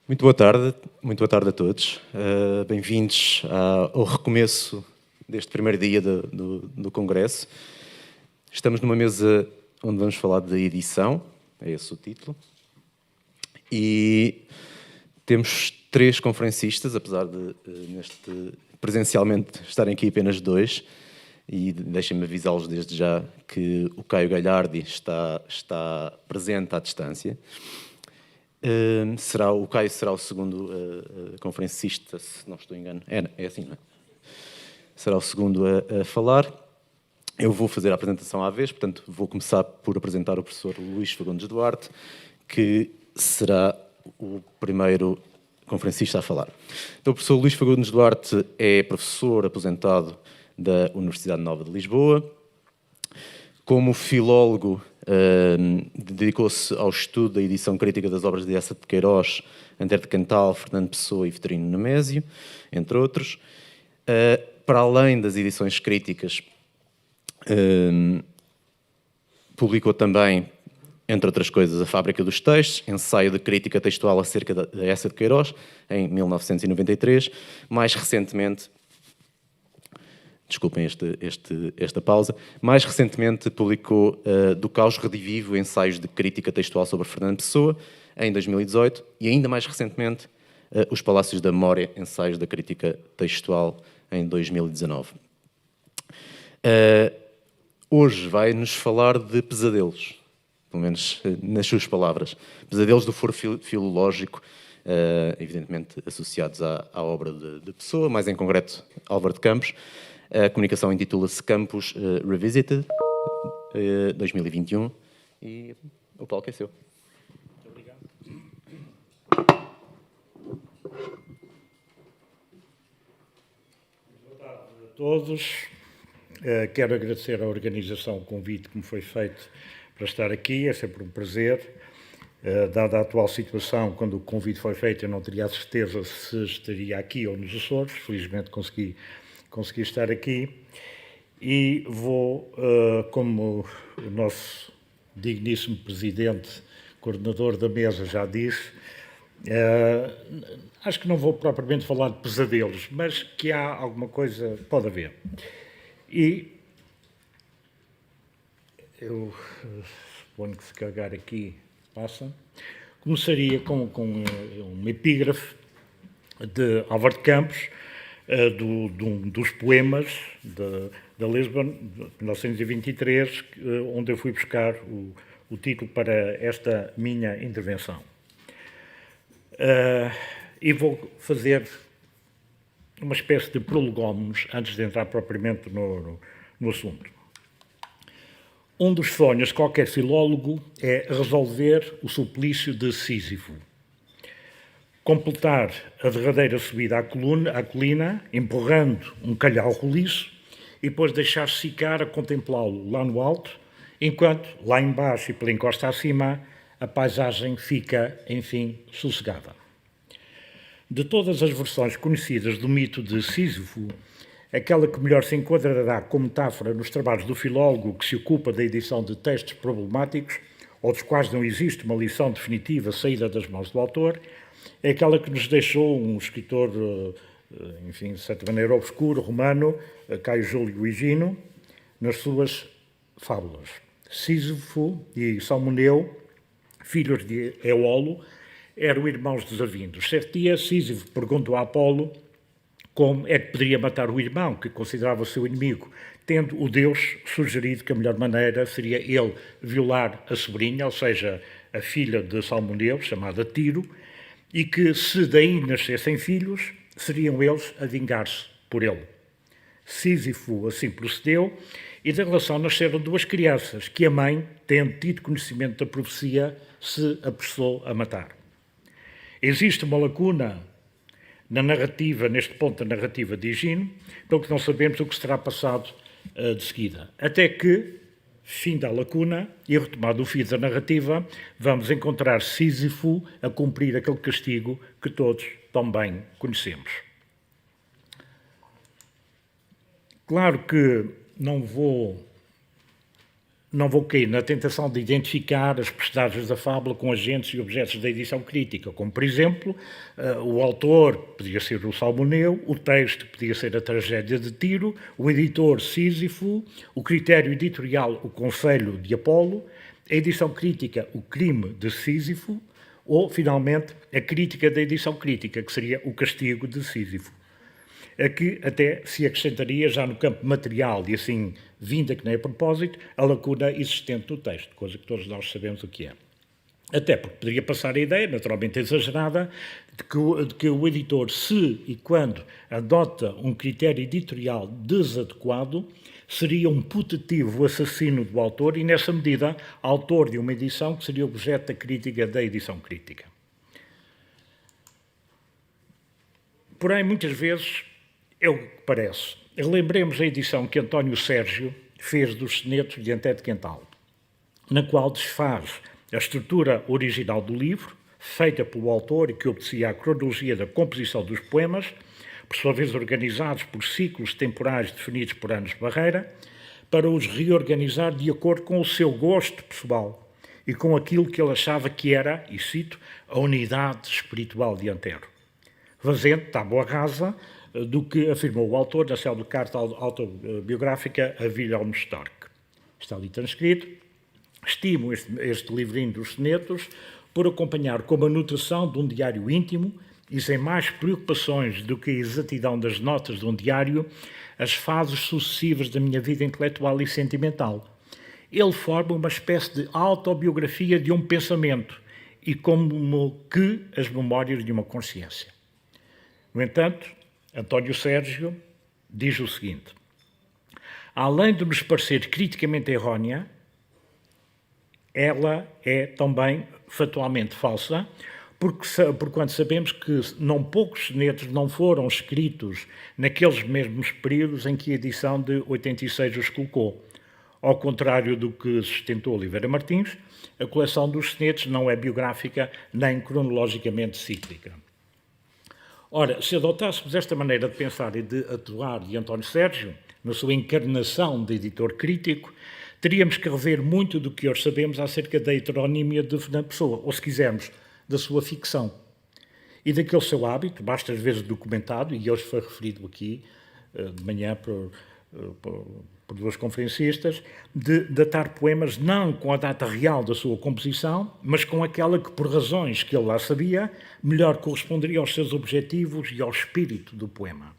Muito boa tarde a todos. Bem-vindos ao recomeço deste primeiro dia do Congresso. Estamos numa mesa onde vamos falar de edição, é esse o título, e temos 3 conferencistas, apesar de presencialmente estarem aqui apenas 2, e deixem-me avisá-los desde já que o Caio Galhardi está presente à distância. O Caio será o segundo conferencista, se não estou engano. É assim, não é? Será o segundo a falar. Eu vou fazer a apresentação à vez, portanto, vou começar por apresentar o professor Luís Fagundes Duarte, que será o primeiro conferencista a falar. Então, o professor Luís Fagundes Duarte é professor aposentado da Universidade Nova de Lisboa. Como filólogo, dedicou-se ao estudo da edição crítica das obras de Eça de Queiroz, Antero de Cantal, Fernando Pessoa e Vitorino Nemésio, entre outros. Para além das edições críticas, publicou também, entre outras coisas, A Fábrica dos Textos, ensaio de crítica textual acerca da Eça de Queiroz, em 1993. Mais recentemente, desculpem esta pausa, mais recentemente publicou Do Caos Redivivo, ensaios de crítica textual sobre Fernando Pessoa, em 2018, e ainda mais recentemente, Os Palácios da Memória, ensaios da crítica textual, em 2019. Hoje vai-nos falar de pesadelos, pelo menos nas suas palavras. Pesadelos do foro filológico, evidentemente associados à obra de Pessoa, mais em concreto Álvaro de Campos. A comunicação intitula-se Campos Revisited, 2021, e o palco é seu. Muito obrigado. Boa tarde a todos. Quero agradecer à organização o convite que me foi feito para estar aqui. É sempre um prazer. Dada a atual situação, quando o convite foi feito, eu não teria a certeza se estaria aqui ou nos Açores. Felizmente consegui estar aqui e vou, como o nosso digníssimo presidente, coordenador da mesa já disse, acho que não vou propriamente falar de pesadelos, mas que há alguma coisa, pode haver. E eu suponho que se carregar aqui passa. Começaria com uma epígrafe de Álvaro de Campos, dos poemas da Lisbon, de 1923, onde eu fui buscar o título para esta minha intervenção. E vou fazer uma espécie de prolegómenos antes de entrar propriamente no assunto. Um dos sonhos de qualquer filólogo é resolver o suplício de Sísifo. Completar a derradeira subida à colina, empurrando um calhau roliço, e depois deixar-se ficar a contemplá-lo lá no alto, enquanto, lá embaixo e pela encosta acima, a paisagem fica, enfim, sossegada. De todas as versões conhecidas do mito de Sísifo, aquela que melhor se enquadrará como metáfora nos trabalhos do filólogo que se ocupa da edição de textos problemáticos, ou dos quais não existe uma lição definitiva saída das mãos do autor, é aquela que nos deixou um escritor, enfim, de certa maneira obscuro, romano, Caio Júlio Higino, nas suas fábulas. Sísifo e Salmoneu, filhos de Eolo, eram irmãos desavindos. Certo dia, Sísifo perguntou a Apolo como é que poderia matar o irmão, que considerava o seu inimigo, tendo o Deus sugerido que a melhor maneira seria ele violar a sobrinha, ou seja, a filha de Salmoneu, chamada Tiro, e que, se daí nascessem filhos, seriam eles a vingar-se por ele. Sísifo assim procedeu, e da relação nasceram 2 crianças, que a mãe, tendo tido conhecimento da profecia, se apressou a matar. Existe uma lacuna na narrativa, neste ponto da narrativa de Higino, pelo que não sabemos o que será passado de seguida. Até que, fim da lacuna e retomado o fio da narrativa, vamos encontrar Sísifo a cumprir aquele castigo que todos tão bem conhecemos. Claro que não vou não vou cair na tentação de identificar as personagens da fábula com agentes e objetos da edição crítica, como, por exemplo, o autor podia ser o Salmoneu, o texto podia ser a tragédia de Tiro, o editor Sísifo, o critério editorial o Conselho de Apolo, a edição crítica o crime de Sísifo, ou, finalmente, a crítica da edição crítica, que seria o castigo de Sísifo. Aqui até se acrescentaria, já no campo material, e assim vinda que nem a propósito, a lacuna existente no texto, coisa que todos nós sabemos o que é. Até porque poderia passar a ideia, naturalmente exagerada, de que o editor, se e quando adota um critério editorial desadequado, seria um putativo assassino do autor e, nessa medida, autor de uma edição que seria objeto da crítica da edição crítica. Porém, muitas vezes, é o que parece. Relembremos a edição que António Sérgio fez dos sonetos de Antero de Quental, na qual desfaz a estrutura original do livro, feita pelo autor e que obedecia à cronologia da composição dos poemas, por sua vez organizados por ciclos temporais definidos por anos de barreira, para os reorganizar de acordo com o seu gosto pessoal e com aquilo que ele achava que era, e cito, a unidade espiritual de Antero, fazendo tábua rasa do que afirmou o autor da célebre carta autobiográfica a Wilhelm Storck. Está ali transcrito. Estimo este livrinho dos sonetos por acompanhar com a anotação de um diário íntimo e sem mais preocupações do que a exatidão das notas de um diário, as fases sucessivas da minha vida intelectual e sentimental. Ele forma uma espécie de autobiografia de um pensamento e como que as memórias de uma consciência. No entanto, António Sérgio diz o seguinte: além de nos parecer criticamente errónea, ela é também factualmente falsa, porquanto sabemos que não poucos sonetos não foram escritos naqueles mesmos períodos em que a edição de 86 os colocou. Ao contrário do que sustentou Oliveira Martins, a coleção dos sonetos não é biográfica nem cronologicamente cíclica. Ora, se adotássemos esta maneira de pensar e de atuar de António Sérgio, na sua encarnação de editor crítico, teríamos que rever muito do que hoje sabemos acerca da heteronímia de Fernando Pessoa, ou, se quisermos, da sua ficção. E daquele seu hábito, bastas vezes documentado, e hoje foi referido aqui, de manhã, por duas conferencistas, de datar poemas não com a data real da sua composição, mas com aquela que, por razões que ele lá sabia, melhor corresponderia aos seus objetivos e ao espírito do poema.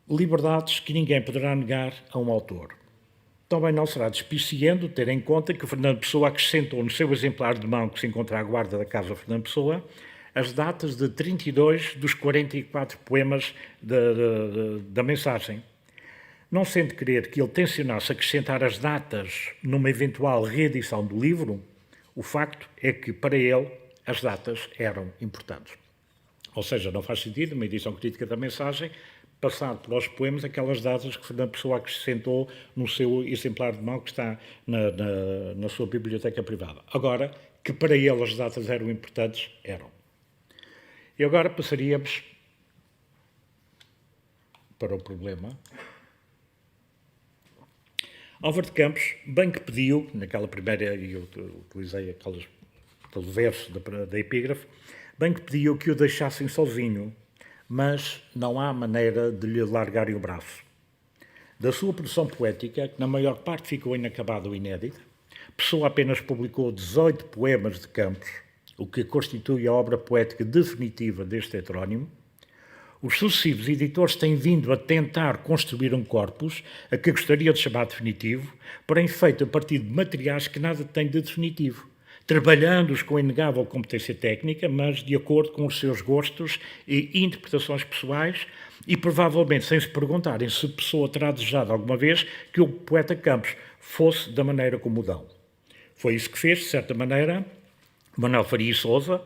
Liberdades que ninguém poderá negar a um autor. Também não será despiciendo ter em conta que Fernando Pessoa acrescentou no seu exemplar de mão que se encontra à guarda da Casa Fernando Pessoa as datas de 32 dos 44 poemas da mensagem. Não sendo querer que ele tencionasse acrescentar as datas numa eventual reedição do livro, o facto é que, para ele, as datas eram importantes. Ou seja, não faz sentido, numa edição crítica da mensagem, passar para os poemas aquelas datas que Fernando Pessoa acrescentou no seu exemplar de mão que está na sua biblioteca privada. Agora, que para ele as datas eram importantes, eram. E agora passaríamos para o problema. Álvaro de Campos, bem que pediu, naquela primeira, e eu utilizei aquele verso da epígrafe, bem que pediu que o deixassem sozinho, mas não há maneira de lhe largarem o braço. Da sua produção poética, que na maior parte ficou inacabada ou inédita, Pessoa apenas publicou 18 poemas de Campos, o que constitui a obra poética definitiva deste heterónimo. Os sucessivos editores têm vindo a tentar construir um corpus a que gostaria de chamar definitivo, porém feito a partir de materiais que nada têm de definitivo, trabalhando-os com inegável competência técnica, mas de acordo com os seus gostos e interpretações pessoais, e provavelmente sem se perguntarem se Pessoa terá desejado alguma vez que o poeta Campos fosse da maneira como o dão. Foi isso que fez, de certa maneira, Manuel Faria Sousa,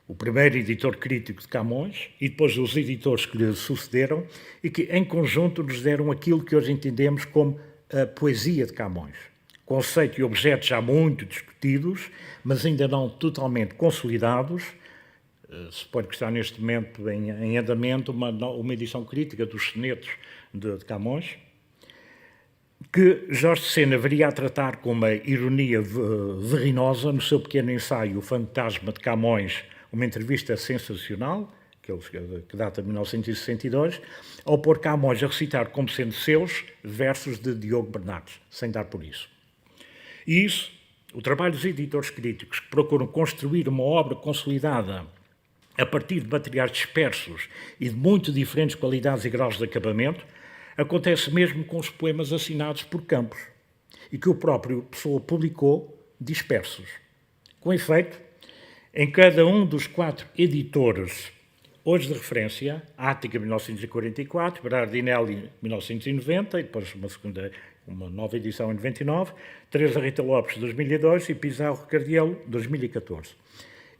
o primeiro editor crítico de Camões, e depois os editores que lhe sucederam, e que em conjunto nos deram aquilo que hoje entendemos como a poesia de Camões. Conceito e objetos já muito discutidos, mas ainda não totalmente consolidados. Suponho que está neste momento em andamento uma edição crítica dos sonetos de Camões, que Jorge de Sena viria a tratar com uma ironia verinosa no seu pequeno ensaio O Fantasma de Camões, uma entrevista sensacional, que data de 1962, ao pôr Camões a recitar como sendo seus versos de Diogo Bernardes, sem dar por isso. E isso, o trabalho dos editores críticos que procuram construir uma obra consolidada a partir de materiais dispersos e de muito diferentes qualidades e graus de acabamento, acontece mesmo com os poemas assinados por Campos e que o próprio Pessoa publicou dispersos. Com efeito, em cada um dos 4 editores hoje de referência, Ática 1944, Berardinelli 1990 e depois uma nova edição em 99, Teresa Rita Lopes 2002 e Pizarro Cardiello 2014.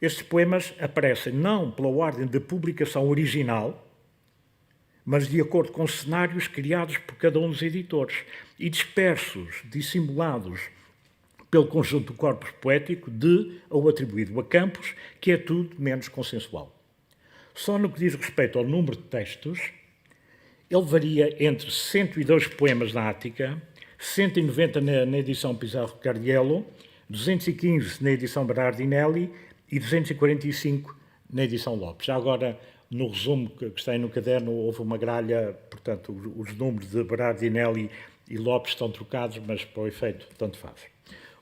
Estes poemas aparecem não pela ordem de publicação original, mas de acordo com cenários criados por cada um dos editores e dispersos, dissimulados pelo conjunto do corpus poético de ou atribuído a Campos, que é tudo menos consensual. Só no que diz respeito ao número de textos, ele varia entre 102 poemas na Ática, 190 na edição Pizarro Cardiello, 215 na edição Berardinelli e 245 na edição Lopes. Já agora, no resumo que está aí no caderno, houve uma gralha, portanto, os números de Berardinelli e Lopes estão trocados, mas para o efeito, tanto faz.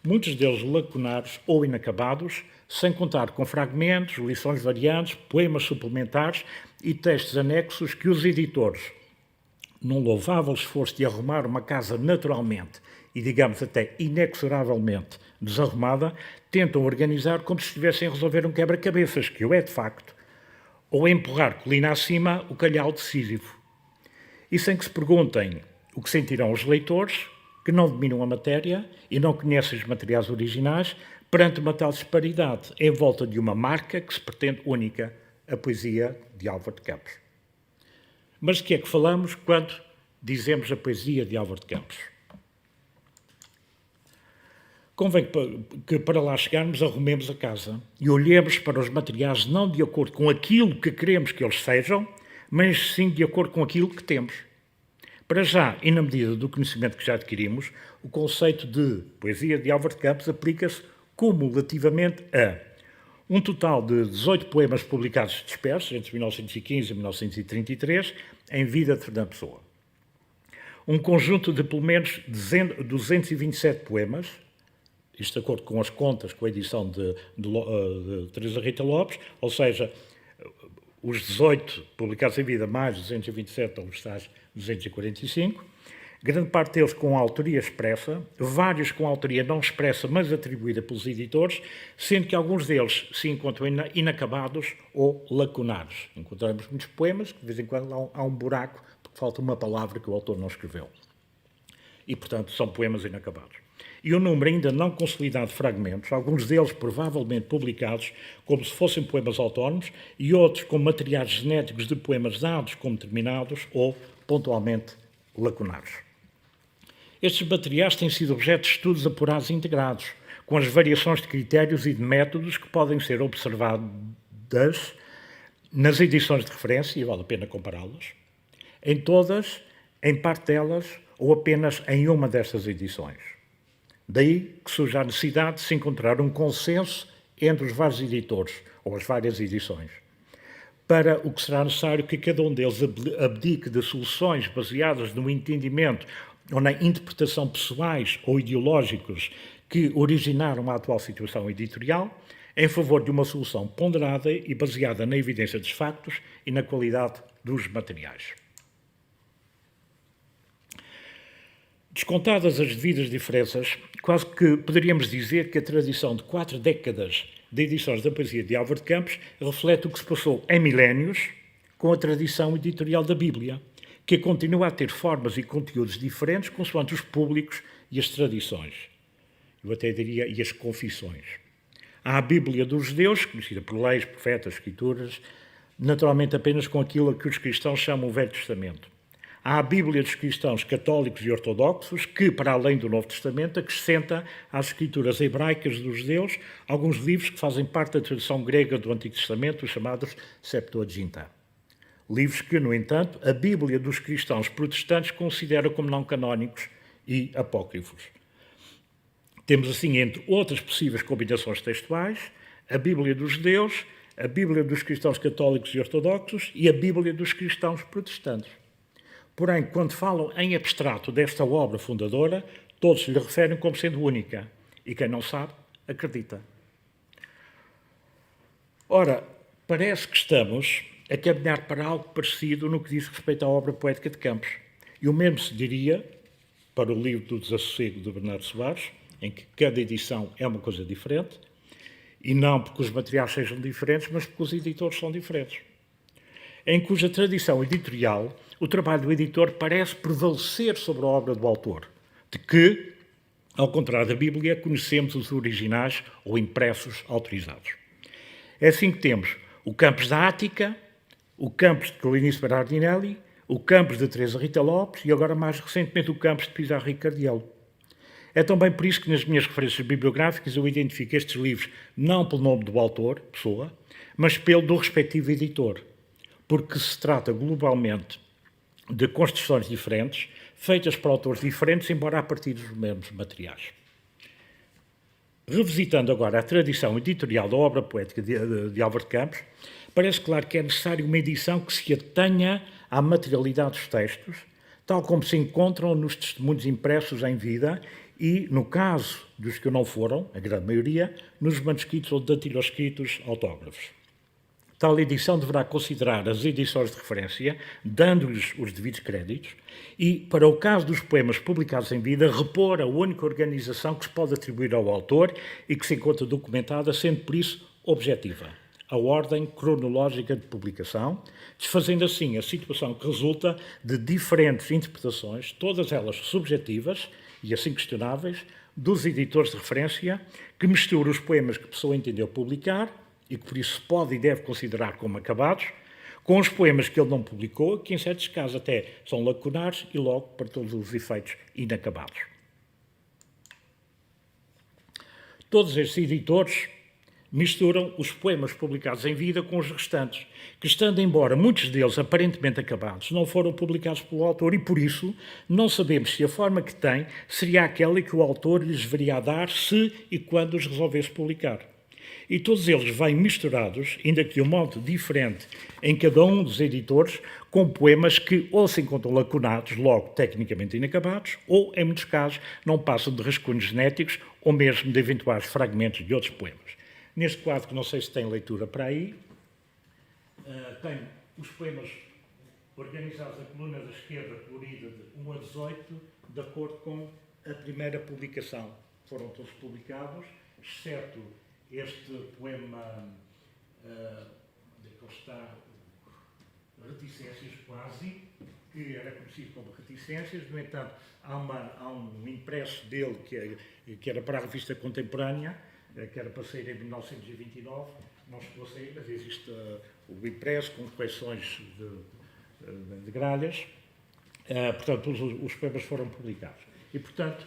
Muitos deles lacunares ou inacabados, sem contar com fragmentos, lições variantes, poemas suplementares e textos anexos que os editores, num louvável esforço de arrumar uma casa naturalmente e, digamos, até inexoravelmente desarrumada, tentam organizar como se estivessem a resolver um quebra-cabeças, que o é de facto, ou a empurrar colina acima o calhau decisivo. E sem que se perguntem o que sentirão os leitores, que não dominam a matéria e não conhecem os materiais originais, perante uma tal disparidade em volta de uma marca que se pretende única, a poesia de Álvaro de Campos. Mas de que é que falamos quando dizemos a poesia de Álvaro de Campos? Convém que para lá chegarmos arrumemos a casa e olhemos para os materiais não de acordo com aquilo que queremos que eles sejam, mas sim de acordo com aquilo que temos. Para já, e na medida do conhecimento que já adquirimos, o conceito de poesia de Álvaro de Campos aplica-se cumulativamente a um total de 18 poemas publicados dispersos entre 1915 e 1933, em vida de Fernando Pessoa. Um conjunto de pelo menos 227 poemas, isto de acordo com as contas, com a edição de Teresa Rita Lopes, ou seja, os 18 publicados em vida, mais 227, ou os tais 245, grande parte deles com autoria expressa, vários com autoria não expressa, mas atribuída pelos editores, sendo que alguns deles se encontram inacabados ou lacunares. Encontramos muitos poemas que de vez em quando há um buraco, porque falta uma palavra que o autor não escreveu. E, portanto, são poemas inacabados. E um número ainda não consolidado de fragmentos, alguns deles provavelmente publicados como se fossem poemas autónomos e outros com materiais genéticos de poemas dados como terminados ou pontualmente lacunares. Estes materiais têm sido objeto de estudos apurados e integrados, com as variações de critérios e de métodos que podem ser observadas nas edições de referência, e vale a pena compará-las, em todas, em parte delas ou apenas em uma destas edições. Daí que surge a necessidade de se encontrar um consenso entre os vários editores, ou as várias edições, para o que será necessário que cada um deles abdique de soluções baseadas no entendimento ou na interpretação pessoais ou ideológicos que originaram a atual situação editorial, em favor de uma solução ponderada e baseada na evidência dos factos e na qualidade dos materiais. Descontadas as devidas diferenças, quase que poderíamos dizer que a tradição de 4 décadas de edições da poesia de Álvaro de Campos reflete o que se passou em milénios com a tradição editorial da Bíblia, que continua a ter formas e conteúdos diferentes consoante os públicos e as tradições. Eu até diria, e as confissões. Há a Bíblia dos judeus, conhecida por leis, profetas, escrituras, naturalmente apenas com aquilo a que os cristãos chamam o Velho Testamento. Há a Bíblia dos cristãos católicos e ortodoxos, que, para além do Novo Testamento, acrescenta às escrituras hebraicas dos judeus alguns livros que fazem parte da tradição grega do Antigo Testamento, os chamados Septuaginta. Livros que, no entanto, a Bíblia dos cristãos protestantes considera como não canónicos e apócrifos. Temos assim, entre outras possíveis combinações textuais, a Bíblia dos judeus, a Bíblia dos cristãos católicos e ortodoxos e a Bíblia dos cristãos protestantes. Porém, quando falam em abstrato desta obra fundadora, todos lhe referem como sendo única. E quem não sabe, acredita. Ora, parece que estamos a caminhar para algo parecido no que diz respeito à obra poética de Campos. E o mesmo se diria para o livro do Desassossego de Bernardo Soares, em que cada edição é uma coisa diferente, e não porque os materiais sejam diferentes, mas porque os editores são diferentes. Em cuja tradição editorial, o trabalho do editor parece prevalecer sobre a obra do autor, de que, ao contrário da Bíblia, conhecemos os originais ou impressos autorizados. É assim que temos o Campos da Ática, o Campos de Cloinice Berardinelli, o Campos de Teresa Rita Lopes e agora mais recentemente o Campos de Pizarro Ricardiello. É também por isso que nas minhas referências bibliográficas eu identifico estes livros não pelo nome do autor, pessoa, mas pelo do respectivo editor, porque se trata globalmente de construções diferentes, feitas por autores diferentes, embora a partir dos mesmos materiais. Revisitando agora a tradição editorial da obra poética de Álvaro de Campos, parece claro que é necessário uma edição que se atenha à materialidade dos textos, tal como se encontram nos testemunhos impressos em vida e, no caso dos que não foram, a grande maioria, nos manuscritos ou datiloscritos autógrafos. Tal edição deverá considerar as edições de referência, dando-lhes os devidos créditos, e, para o caso dos poemas publicados em vida, repor a única organização que se pode atribuir ao autor e que se encontra documentada, sendo por isso objetiva, a ordem cronológica de publicação, desfazendo assim a situação que resulta de diferentes interpretações, todas elas subjetivas e assim questionáveis, dos editores de referência, que misturam os poemas que a pessoa entendeu publicar e que por isso se pode e deve considerar como acabados, com os poemas que ele não publicou, que em certos casos até são lacunares e logo, para todos os efeitos, inacabados. Todos estes editores misturam os poemas publicados em vida com os restantes, que, estando embora muitos deles aparentemente acabados, não foram publicados pelo autor e, por isso, não sabemos se a forma que têm seria aquela que o autor lhes viria dar se e quando os resolvesse publicar. E todos eles vêm misturados, ainda que de um modo diferente, em cada um dos editores, com poemas que ou se encontram lacunados, logo tecnicamente inacabados, ou, em muitos casos, não passam de rascunhos genéticos ou mesmo de eventuais fragmentos de outros poemas. Neste quadro, que não sei se tem leitura para aí, tem os poemas organizados na coluna da esquerda, colorida de 1 a 18, de acordo com a primeira publicação. Foram todos publicados, exceto este poema, onde é que ele está? Reticências, quase, que era conhecido como Reticências. No entanto, há um impresso dele que era para a revista Contemporânea, que era para sair em 1929, não chegou a sair, mas existe o impresso com correções de gralhas. Portanto, os poemas foram publicados. E, portanto,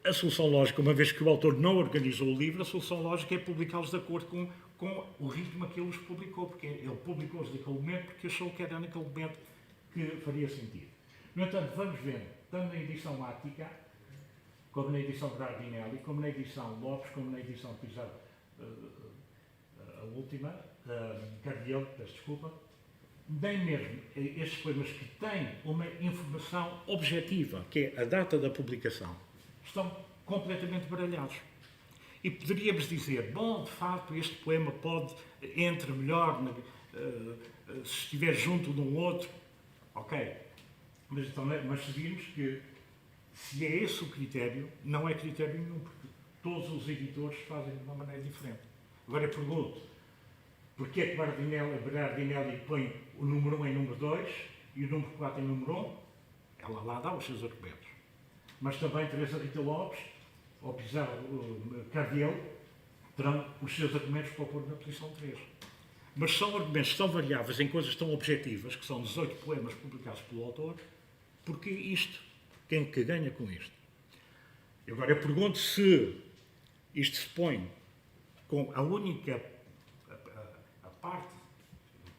a solução lógica, uma vez que o autor não organizou o livro, a solução lógica é publicá-los de acordo com o ritmo a que ele os publicou, porque ele publicou-os naquele momento porque achou que era naquele momento que faria sentido. No entanto, vamos ver, tanto na edição Ática, como na edição Berardinelli, como na edição Lopes, como na edição Pizarro, a última, Cardiel, peço desculpa, nem mesmo estes poemas que têm uma informação objetiva, que é a data da publicação, estão completamente baralhados. E poderíamos dizer, bom, de facto, este poema pode, entre melhor, se estiver junto de um outro, ok. Mas sabemos que, se é esse o critério, não é critério nenhum, porque todos os editores fazem de uma maneira diferente. Agora eu pergunto, porquê é que Berardinelli põe o número 1 em número 2 e o número 4 em número 1? Ela lá dá os seus argumentos. Mas também Teresa Rita Lopes, ou Pizarro Cardiel, terão os seus argumentos para pôr na posição 3. Mas são argumentos tão variáveis em coisas tão objetivas, que são 18 poemas publicados pelo autor, porque isto? Quem que ganha com isto? E agora eu pergunto se isto se põe com a única, a parte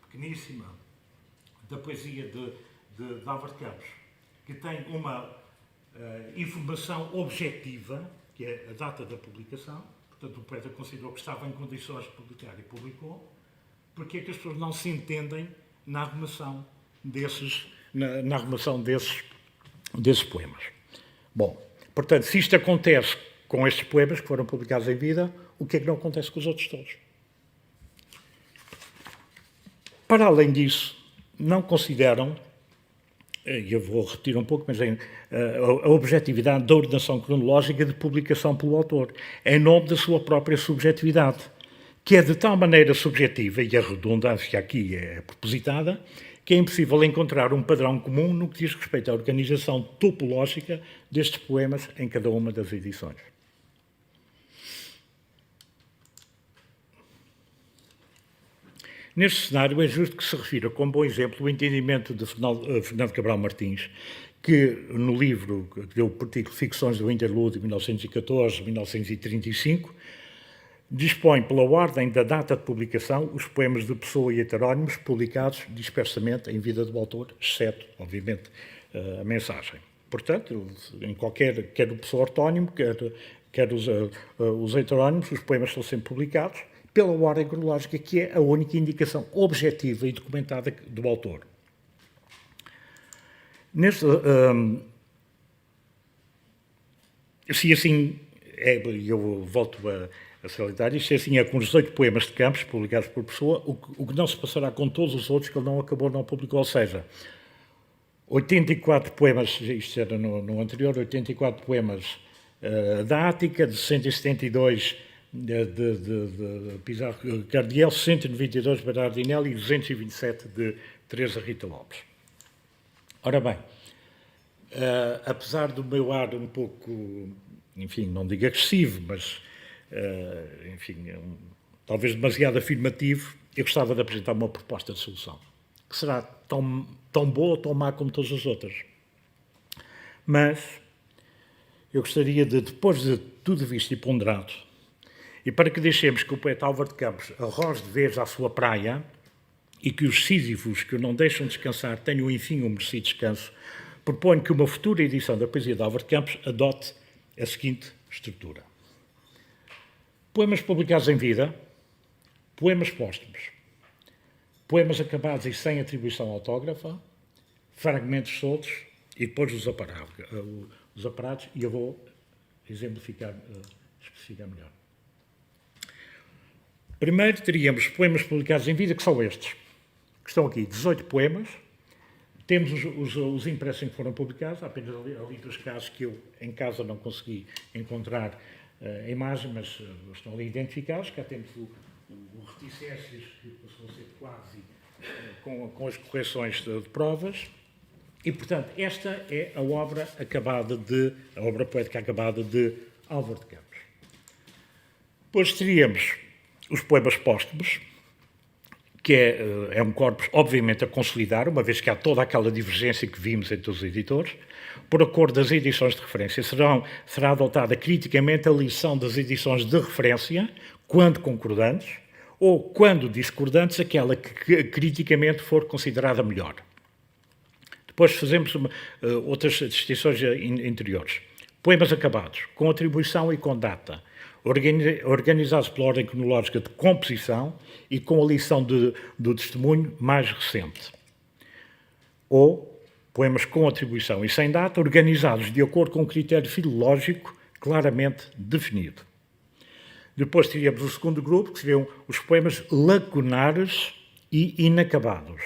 pequeníssima da poesia de Álvaro de Campos, que tem uma informação objetiva, que é a data da publicação. Portanto, o poeta considerou que estava em condições de publicar e publicou. Porque é que as pessoas não se entendem na arrumação desses poemas? Bom, portanto, se isto acontece com estes poemas que foram publicados em vida, o que é que não acontece com os outros todos? Para além disso, não consideram, e eu vou repetir um pouco, mas a objetividade da ordenação cronológica de publicação pelo autor, em nome da sua própria subjetividade, que é de tal maneira subjetiva, e a redundância aqui é propositada, que é impossível encontrar um padrão comum no que diz respeito à organização topológica destes poemas em cada uma das edições. Neste cenário, é justo que se refira como bom exemplo o entendimento de Fernando Cabral Martins, que no livro que deu por título Ficções do Interlúdio, 1914-1935, dispõe pela ordem da data de publicação os poemas de Pessoa e heterónimos publicados dispersamente em vida do autor, exceto, obviamente, a mensagem. Portanto, em quer o Pessoa ortónimo, quer os heterónimos, os poemas são sempre publicados pela ordem cronológica, que é a única indicação objetiva e documentada do autor. Se assim, eu volto a salientar isto, assim é com os 18 poemas de Campos, publicados por Pessoa, o que não se passará com todos os outros que ele não publicou, ou seja, 84 poemas, isto era no anterior, 84 poemas da Ática, de 172 de Pizarro Cardiel, 192 de Bernardinelli e 227 de Teresa Rita Lopes. Ora bem, apesar do meu ar um pouco, enfim, não digo agressivo, mas enfim, talvez demasiado afirmativo, eu gostava de apresentar uma proposta de solução, que será tão boa ou tão má como todas as outras. Mas eu gostaria de, depois de tudo visto e ponderado, e para que deixemos que o poeta Álvaro de Campos arroje de vez à sua praia e que os sísifos que o não deixam descansar tenham, enfim, um merecido descanso, proponho que uma futura edição da poesia de Álvaro de Campos adote a seguinte estrutura. Poemas publicados em vida, poemas póstumos, poemas acabados e sem atribuição autógrafa, fragmentos soltos e depois os aparatos, e eu vou exemplificar, especificar melhor. Primeiro teríamos poemas publicados em vida, que são estes, que estão aqui, 18 poemas. Temos os impressos em que foram publicados, há apenas ali dos casos que eu em casa não consegui encontrar a imagem, mas estão ali identificados. Cá temos o reticências, que passou a ser quase com as correções de provas. E, portanto, esta é a obra poética acabada de Álvaro de Campos. Depois teríamos os poemas póstumos, que é um corpus, obviamente, a consolidar, uma vez que há toda aquela divergência que vimos entre os editores. Por acordo das edições de referência, será adotada criticamente a lição das edições de referência, quando concordantes, ou, quando discordantes, aquela que criticamente for considerada melhor. Depois fazemos outras distinções interiores. Poemas acabados, com atribuição e com data, organizados pela ordem cronológica de composição e com a lição do testemunho mais recente. Ou poemas com atribuição e sem data, organizados de acordo com um critério filológico claramente definido. Depois teríamos o segundo grupo, que seriam os poemas lacunares e inacabados,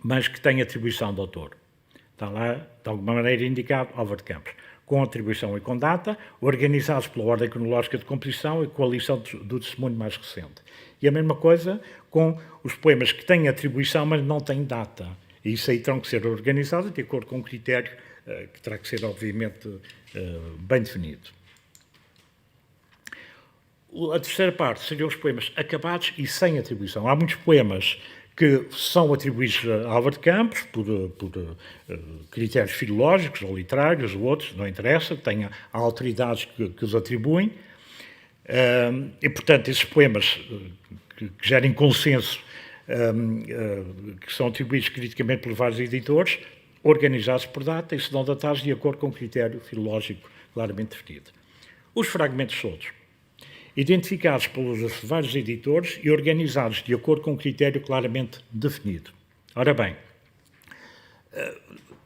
mas que têm atribuição de autor. Está lá, de alguma maneira, indicado Álvaro de Campos. Com atribuição e com data, organizados pela ordem cronológica de composição e com a lição do testemunho mais recente. E a mesma coisa com os poemas que têm atribuição, mas não têm data. E isso aí terão que ser organizados de acordo com um critério que terá que ser, obviamente, bem definido. A terceira parte seriam os poemas acabados e sem atribuição. Há muitos poemas que são atribuídos a Álvaro de Campos por critérios filológicos ou literários ou outros, não interessa, têm autoridades que os atribuem. E, portanto, esses poemas que gerem consenso, que são atribuídos criticamente por vários editores, organizados por data e se não datados de acordo com um critério filológico claramente definido. Os fragmentos soltos, identificados pelos vários editores e organizados de acordo com um critério claramente definido. Ora bem,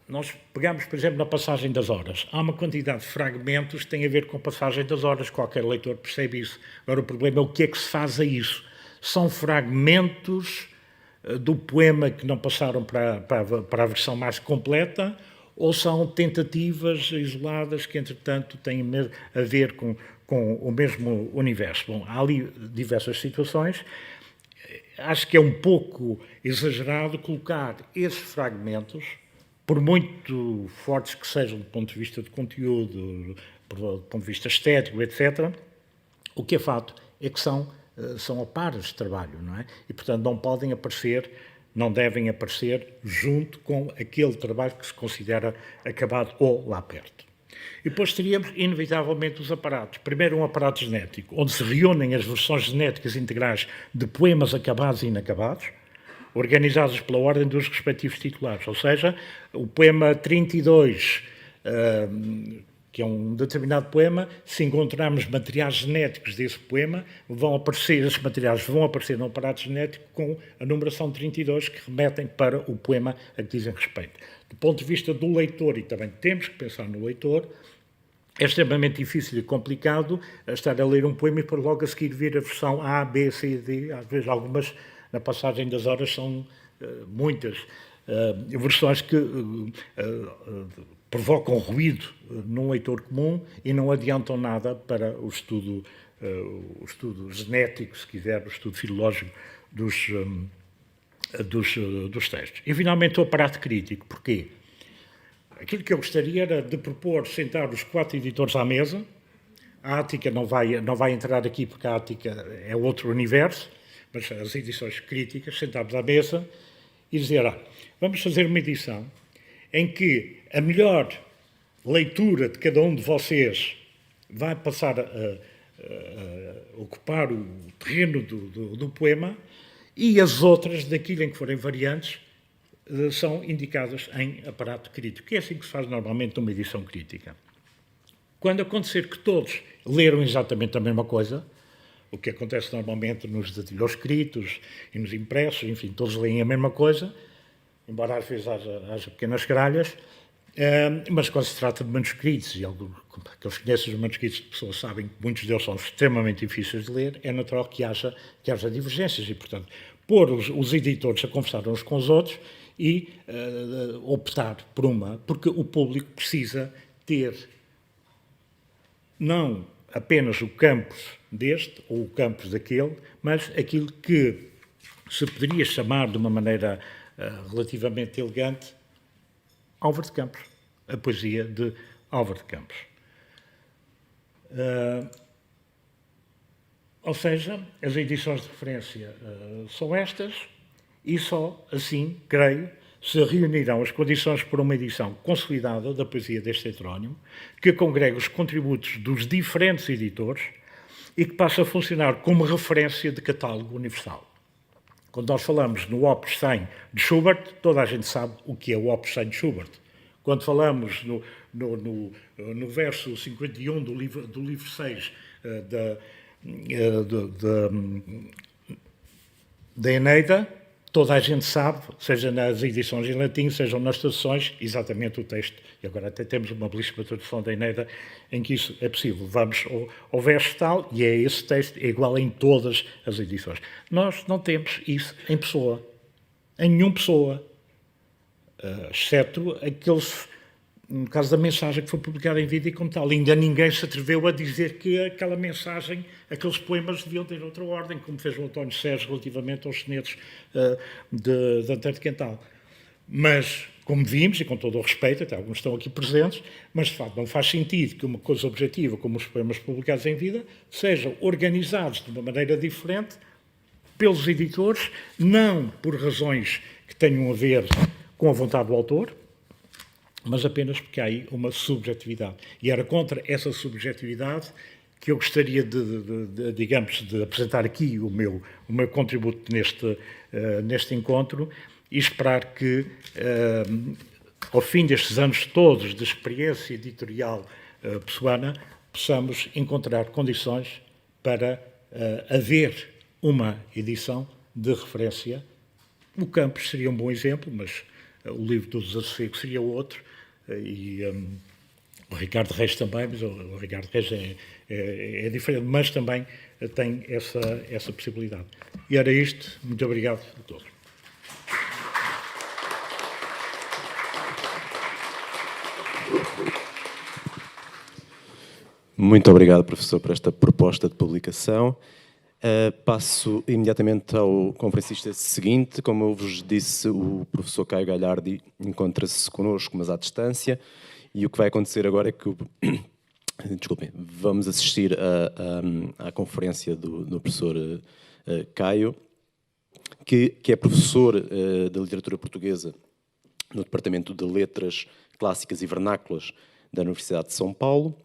nós pegamos, por exemplo, na passagem das horas. Há uma quantidade de fragmentos que têm a ver com a passagem das horas, qualquer leitor percebe isso. Agora, o problema é o que é que se faz a isso. São fragmentos do poema que não passaram para a versão mais completa, ou são tentativas isoladas que, entretanto, têm a ver com o mesmo universo. Bom, há ali diversas situações. Acho que é um pouco exagerado colocar esses fragmentos, por muito fortes que sejam do ponto de vista de conteúdo, do ponto de vista estético, etc., o que é fato é que são a pares de trabalho, não é? E, portanto, não podem aparecer, não devem aparecer junto com aquele trabalho que se considera acabado ou lá perto. E depois teríamos, inevitavelmente, os aparatos. Primeiro, um aparato genético, onde se reúnem as versões genéticas integrais de poemas acabados e inacabados, organizados pela ordem dos respectivos titulares. Ou seja, o poema 32, que é um determinado poema, se encontrarmos materiais genéticos desse poema, esses materiais vão aparecer no aparato genético com a numeração 32, que remetem para o poema a que dizem respeito. Do ponto de vista do leitor, e também temos que pensar no leitor, é extremamente difícil e complicado estar a ler um poema e por logo a seguir vir a versão A, B, C e D. Às vezes algumas, na passagem das horas, são muitas versões que provocam ruído num leitor comum e não adiantam nada para o estudo genético, se quiser, o estudo filológico dos textos. E, finalmente, o aparato crítico. Porquê? Aquilo que eu gostaria era de propor sentar os 4 editores à mesa. A Ática não vai entrar aqui porque a Ática é outro universo, mas as edições críticas, sentarmos à mesa e dizer, vamos fazer uma edição em que a melhor leitura de cada um de vocês vai passar a ocupar o terreno do poema e as outras, daquilo em que forem variantes, são indicadas em aparato crítico, que é assim que se faz normalmente numa edição crítica. Quando acontecer que todos leram exatamente a mesma coisa, o que acontece normalmente nos detalhes escritos e nos impressos, enfim, todos leem a mesma coisa, embora às vezes haja pequenas gralhas, mas quando se trata de manuscritos, e aqueles que conhecem os manuscritos de pessoas sabem que muitos deles são extremamente difíceis de ler, é natural que haja divergências e, portanto, pôr os editores a conversar uns com os outros e optar por uma, porque o público precisa ter não apenas o campus deste ou o campus daquele, mas aquilo que se poderia chamar de uma maneira relativamente elegante Álvaro de Campos, a poesia de Álvaro de Campos. Ou seja, as edições de referência são estas e só assim, creio, se reunirão as condições para uma edição consolidada da poesia deste heterónimo, que congrega os contributos dos diferentes editores e que passa a funcionar como referência de catálogo universal. Quando nós falamos no Opus 100 de Schubert, toda a gente sabe o que é o Opus 100 de Schubert. Quando falamos no verso 51 do livro 6 da Eneida, toda a gente sabe, seja nas edições em latim, sejam nas traduções, exatamente o texto. E agora até temos uma belíssima tradução da Eneida em que isso é possível. Vamos ao verso tal, e é esse texto, é igual em todas as edições. Nós não temos isso em Pessoa, em nenhuma Pessoa, exceto aqueles, no caso da mensagem que foi publicada em vida e como tal. Ainda ninguém se atreveu a dizer que aquela mensagem, aqueles poemas deviam ter outra ordem, como fez o António Sérgio relativamente aos sonetos de Antero de Quental. Mas, como vimos, e com todo o respeito, até alguns estão aqui presentes, mas de facto não faz sentido que uma coisa objetiva, como os poemas publicados em vida, sejam organizados de uma maneira diferente pelos editores, não por razões que tenham a ver com a vontade do autor, mas apenas porque há aí uma subjetividade. E era contra essa subjetividade que eu gostaria de apresentar aqui o meu contributo neste encontro e esperar que ao fim destes anos todos de experiência editorial pessoana, possamos encontrar condições para haver uma edição de referência. O Campos seria um bom exemplo, mas o livro do Desassossego seria outro, e o Ricardo Reis também, mas o Ricardo Reis é diferente, mas também tem essa possibilidade. E era isto. Muito obrigado a todos. Muito obrigado, professor, por esta proposta de publicação. Passo imediatamente ao conferencista seguinte. Como eu vos disse, o professor Caio Galhardi encontra-se connosco, mas à distância, e o que vai acontecer agora é que desculpem, vamos assistir à conferência do professor Caio, que é professor da literatura portuguesa no Departamento de Letras Clássicas e Vernáculas da Universidade de São Paulo.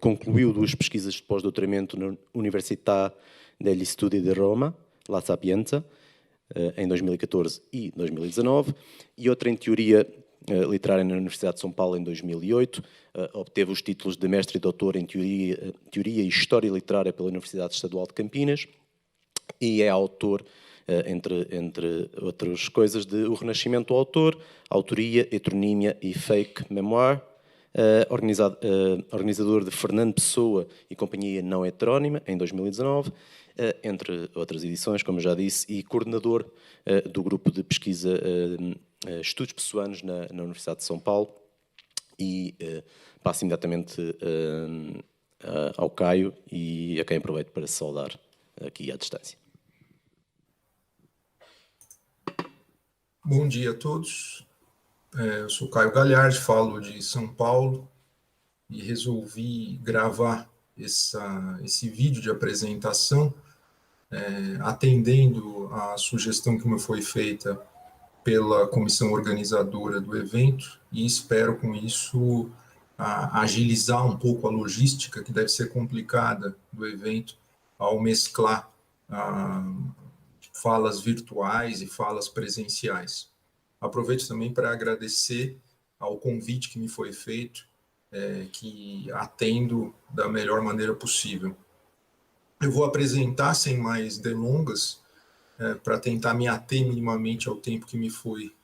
Concluiu 2 pesquisas de pós-doutoramento na Università degli Studi di Roma, La Sapienza, em 2014 e 2019, e outra em teoria literária na Universidade de São Paulo em 2008. Obteve os títulos de mestre e doutor em teoria e história literária pela Universidade Estadual de Campinas e é autor, entre outras coisas, de O Renascimento do Autor, Autoria, Heteronímia e Fake Memoir, organizador de Fernando Pessoa e Companhia Não Heterónima, em 2019, entre outras edições, como já disse, e coordenador do grupo de pesquisa Estudos Pessoanos na Universidade de São Paulo. E passo imediatamente ao Caio e a quem aproveito para saudar aqui à distância. Bom dia a todos. Eu sou Caio Galhardi, falo de São Paulo e resolvi gravar esse vídeo de apresentação atendendo à sugestão que me foi feita pela comissão organizadora do evento e espero com isso agilizar um pouco a logística que deve ser complicada do evento ao mesclar falas virtuais e falas presenciais. Aproveito também para agradecer ao convite que me foi feito, que atendo da melhor maneira possível. Eu vou apresentar, sem mais delongas, para tentar me ater minimamente ao tempo que me foi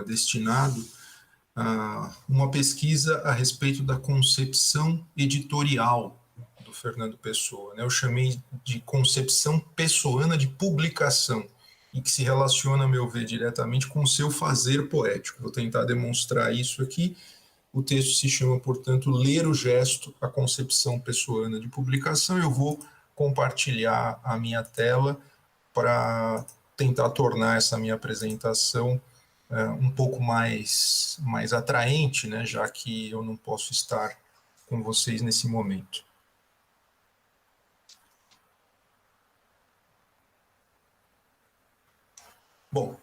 destinado, uma pesquisa a respeito da concepção editorial do Fernando Pessoa. Eu chamei de concepção pessoana de publicação, e que se relaciona, a meu ver, diretamente com o seu fazer poético. Vou tentar demonstrar isso aqui. O texto se chama, portanto, Ler o Gesto, a concepção pessoana de publicação. Eu vou compartilhar a minha tela para tentar tornar essa minha apresentação um pouco mais atraente, né, já que eu não posso estar com vocês nesse momento. Bom,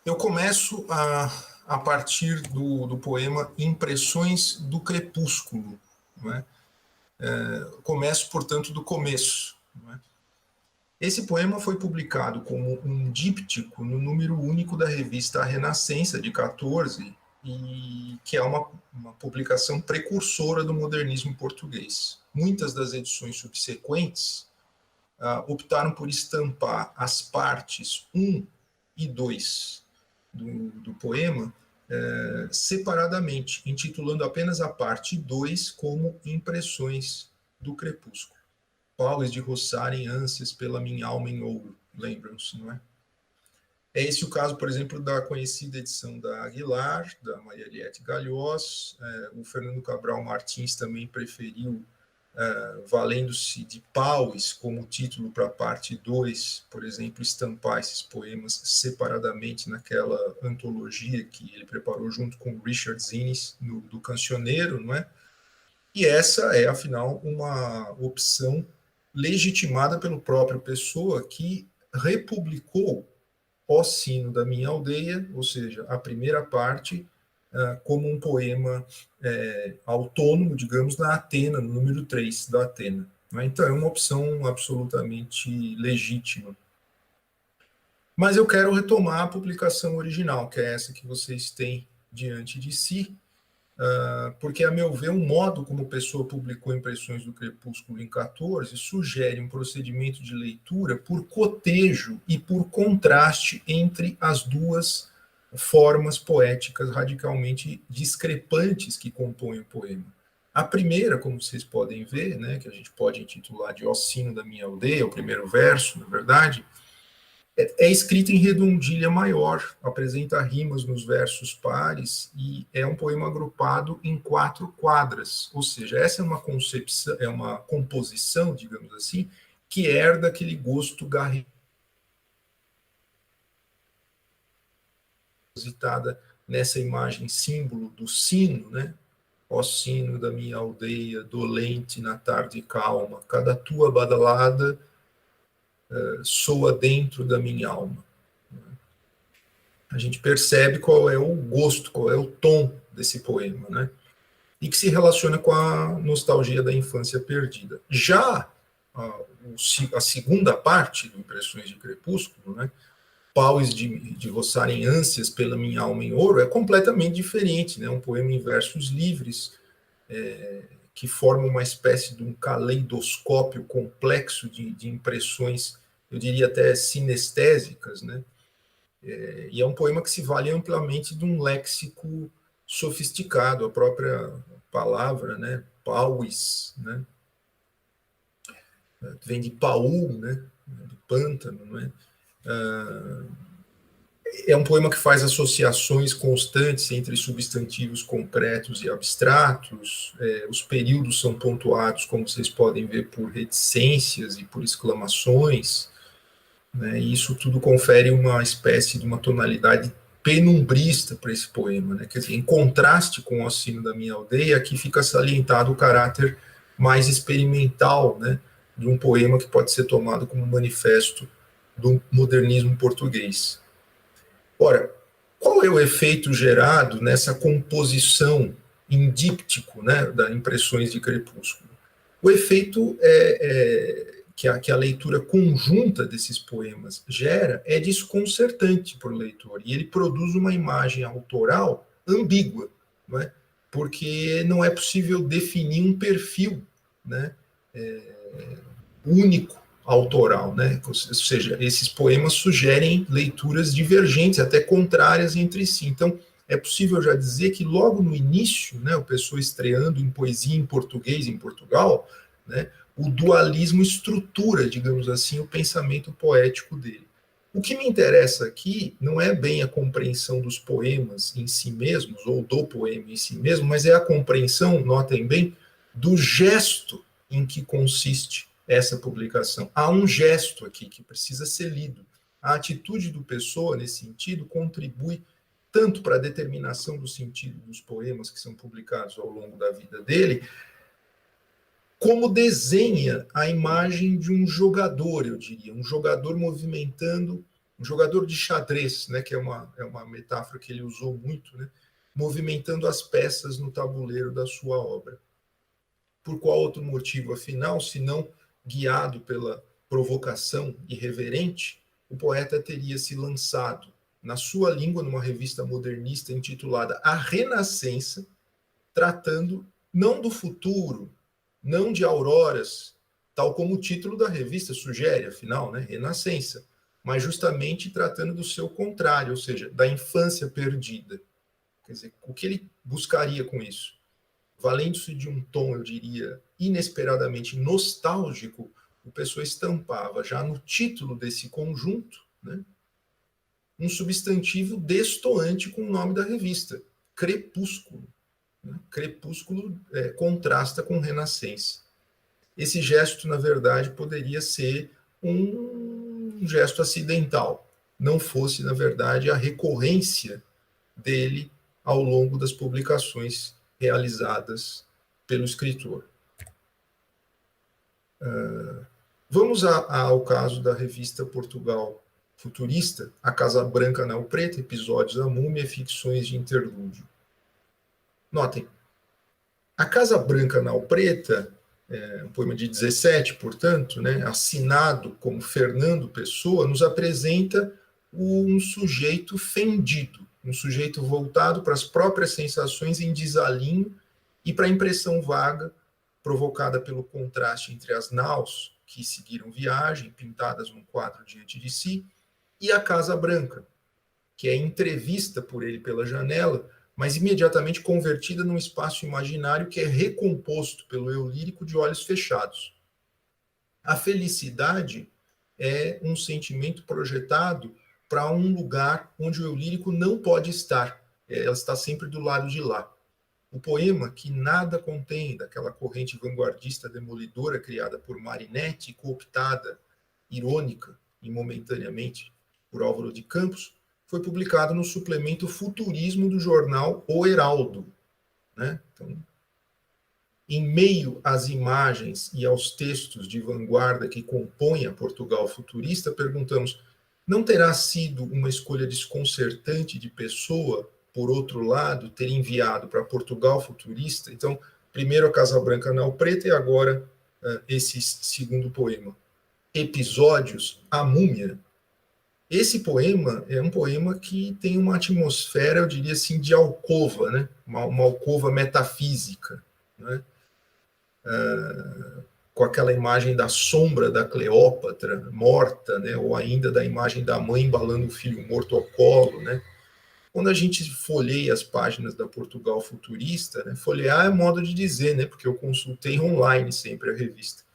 eu começo a partir do poema Impressões do Crepúsculo. Não é? Começo, portanto, do começo. Não é? Esse poema foi publicado como um díptico no número único da revista A Renascença, de 14, e que é uma publicação precursora do modernismo português. Muitas das edições subsequentes optaram por estampar as partes 1 e 2 do poema separadamente, intitulando apenas a parte 2 como Impressões do Crepúsculo. Paules de roçarem ânsias pela minha alma em ouro, lembram-se, não é? É esse o caso, por exemplo, da conhecida edição da Aguilar, da Maria Eliette Galhós. O Fernando Cabral Martins também preferiu, valendo-se de Paules como título para a parte 2, por exemplo, estampar esses poemas separadamente naquela antologia que ele preparou junto com Richard Zinnes, do Cancioneiro, não é? E essa é, afinal, uma opção legitimada pelo próprio Pessoa, que republicou Ó Sino da Minha Aldeia, ou seja, a primeira parte, como um poema autônomo, digamos, da Atena, no número 3 da Atena. Então, é uma opção absolutamente legítima. Mas eu quero retomar a publicação original, que é essa que vocês têm diante de si, porque, a meu ver, o modo como a pessoa publicou Impressões do Crepúsculo em 14 sugere um procedimento de leitura por cotejo e por contraste entre as duas formas poéticas radicalmente discrepantes que compõem o poema. A primeira, como vocês podem ver, né, que a gente pode intitular de Ó Sino da Minha Aldeia, o primeiro verso, na verdade, é escrita em redondilha maior, apresenta rimas nos versos pares e é um poema agrupado em 4 quadras, ou seja, essa é uma concepção, é uma composição, digamos assim, que herda aquele gosto garrido nessa imagem símbolo do sino, né? Ó sino da minha aldeia, dolente na tarde calma, cada tua badalada soa dentro da minha alma. A gente percebe qual é o gosto, qual é o tom desse poema, né? E que se relaciona com a nostalgia da infância perdida. Já a segunda parte do Impressões de Crepúsculo, né? Paus de roçarem ânsias pela minha alma em ouro, é completamente diferente, né? Um poema em versos livres, que forma uma espécie de um caleidoscópio complexo de impressões, eu diria até sinestésicas, né? E é um poema que se vale amplamente de um léxico sofisticado, a própria palavra, né? Pauis, né? Vem de Paul, né? Do pântano, né? É um poema que faz associações constantes entre substantivos concretos e abstratos. Os períodos são pontuados, como vocês podem ver, por reticências e por exclamações, né? E isso tudo confere uma espécie de uma tonalidade penumbrista para esse poema, né? Quer dizer, em contraste com o Sino da Minha Aldeia, aqui fica salientado o caráter mais experimental, né, de um poema que pode ser tomado como manifesto do modernismo português. Ora, qual é o efeito gerado nessa composição em díptico, né, das Impressões de Crepúsculo? O efeito que a leitura conjunta desses poemas gera é desconcertante para o leitor, e ele produz uma imagem autoral ambígua, não é? Porque não é possível definir um perfil, né, único autoral, né? Ou seja, esses poemas sugerem leituras divergentes, até contrárias entre si. Então, é possível já dizer que logo no início, né, o Pessoa estreando em poesia em português em Portugal, né, o dualismo estrutura, digamos assim, o pensamento poético dele. O que me interessa aqui não é bem a compreensão dos poemas em si mesmos, ou do poema em si mesmo, mas é a compreensão, notem bem, do gesto em que consiste essa publicação. Há um gesto aqui que precisa ser lido. A atitude do Pessoa, nesse sentido, contribui tanto para a determinação do sentido dos poemas que são publicados ao longo da vida dele, como desenha a imagem de um jogador, eu diria, um jogador movimentando, um jogador de xadrez, né, que é uma metáfora que ele usou muito, né, movimentando as peças no tabuleiro da sua obra. Por qual outro motivo, afinal, se não guiado pela provocação irreverente, o poeta teria se lançado na sua língua numa revista modernista intitulada A Renascença, tratando não do futuro, não de auroras, tal como o título da revista sugere, afinal, né, Renascença, mas justamente tratando do seu contrário, ou seja, da infância perdida. Quer dizer, o que ele buscaria com isso? Valendo-se de um tom, eu diria, inesperadamente nostálgico, o Pessoa estampava já no título desse conjunto, né, um substantivo destoante com o nome da revista, Crepúsculo. Crepúsculo contrasta com Renascença. Esse gesto, na verdade, poderia ser um gesto acidental, não fosse, na verdade, a recorrência dele ao longo das publicações realizadas pelo escritor. Vamos ao caso da revista Portugal Futurista, A Casa Branca na Preta, Episódios da Múmia e Ficções de Interlúdio. Notem, A Casa Branca na Preta, um poema de 17, portanto, né, assinado como Fernando Pessoa, nos apresenta um sujeito fendido, um sujeito voltado para as próprias sensações em desalinho e para a impressão vaga provocada pelo contraste entre as naus que seguiram viagem, pintadas num quadro diante de si, e a Casa Branca, que é entrevista por ele pela janela, mas imediatamente convertida num espaço imaginário que é recomposto pelo eu lírico de olhos fechados. A felicidade é um sentimento projetado para um lugar onde o eu lírico não pode estar. Ela está sempre do lado de lá. O poema, que nada contém daquela corrente vanguardista demolidora criada por Marinetti, cooptada, irônica e momentaneamente por Álvaro de Campos, foi publicado no suplemento Futurismo do jornal O Heraldo. Né? Então, em meio às imagens e aos textos de vanguarda que compõem a Portugal futurista, perguntamos: não terá sido uma escolha desconcertante de Pessoa, por outro lado, ter enviado para Portugal futurista? Então, primeiro a Casa Branca Nau Preta e agora esse segundo poema. Episódios, a Múmia. Esse poema é um poema que tem uma atmosfera, eu diria assim, de alcova, né? Uma alcova metafísica, né? Com aquela imagem da sombra da Cleópatra morta, né? Ou ainda da imagem da mãe embalando o filho morto ao colo, né? Quando a gente folheia as páginas da Portugal Futurista, né? Folhear é modo de dizer, né? Porque eu consultei online sempre a revista.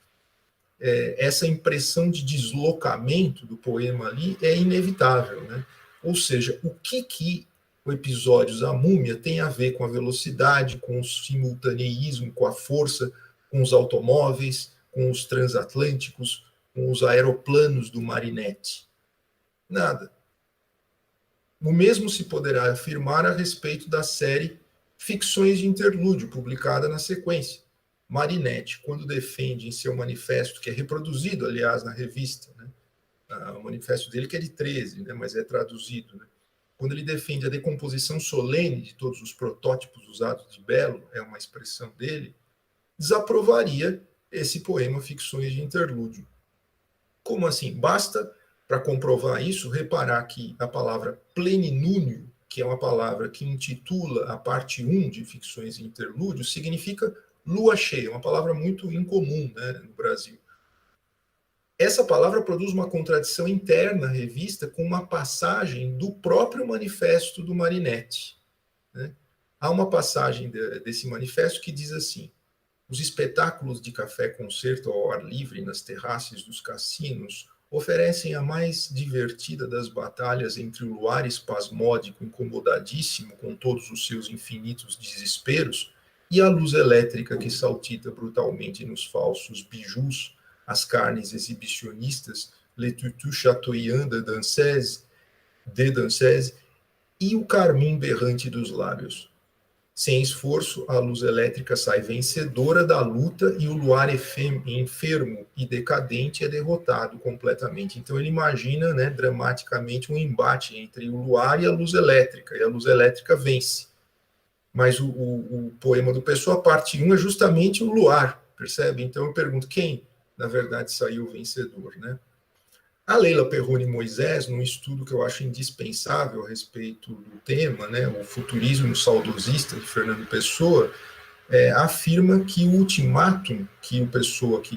Essa impressão de deslocamento do poema ali é inevitável, né? Ou seja, o que o Episódios A Múmia tem a ver com a velocidade, com o simultaneísmo, com a força, com os automóveis, com os transatlânticos, com os aeroplanos do Marinetti? Nada. O mesmo se poderá afirmar a respeito da série Ficções de Interlúdio, publicada na sequência. Marinetti, quando defende em seu manifesto, que é reproduzido, aliás, na revista, né? O manifesto dele que é de 13, né? Mas é traduzido, né? Quando ele defende a decomposição solene de todos os protótipos usados de Belo, é uma expressão dele, desaprovaria esse poema Ficções de Interlúdio. Como assim? Basta, para comprovar isso, reparar que a palavra pleninúnio, que é uma palavra que intitula a parte 1 de Ficções de Interlúdio, significa lua cheia, uma palavra muito incomum, né, no Brasil. Essa palavra produz uma contradição interna à revista com uma passagem do próprio manifesto do Marinetti, né? Há uma passagem desse manifesto que diz assim: os espetáculos de café-concerto ao ar livre nas terraças dos cassinos oferecem a mais divertida das batalhas entre o luar espasmódico incomodadíssimo com todos os seus infinitos desesperos e a luz elétrica que saltita brutalmente nos falsos bijus, as carnes exibicionistas, le tutu chatoyant de Dances, e o carmim berrante dos lábios. Sem esforço, a luz elétrica sai vencedora da luta e o luar enfermo e decadente é derrotado completamente. Então ele imagina, né, dramaticamente um embate entre o luar e a luz elétrica vence. Mas o poema do Pessoa, parte 1, é justamente o luar, percebe? Então eu pergunto, quem, na verdade, saiu vencedor, né? A Leila Perrone Moisés, num estudo que eu acho indispensável a respeito do tema, né, o futurismo saudosista de Fernando Pessoa, afirma que o ultimátum que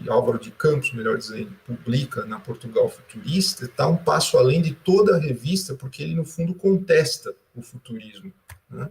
Álvaro de Campos, melhor dizendo, publica na Portugal Futurista, está um passo além de toda a revista, porque ele, no fundo, contesta o futurismo, né?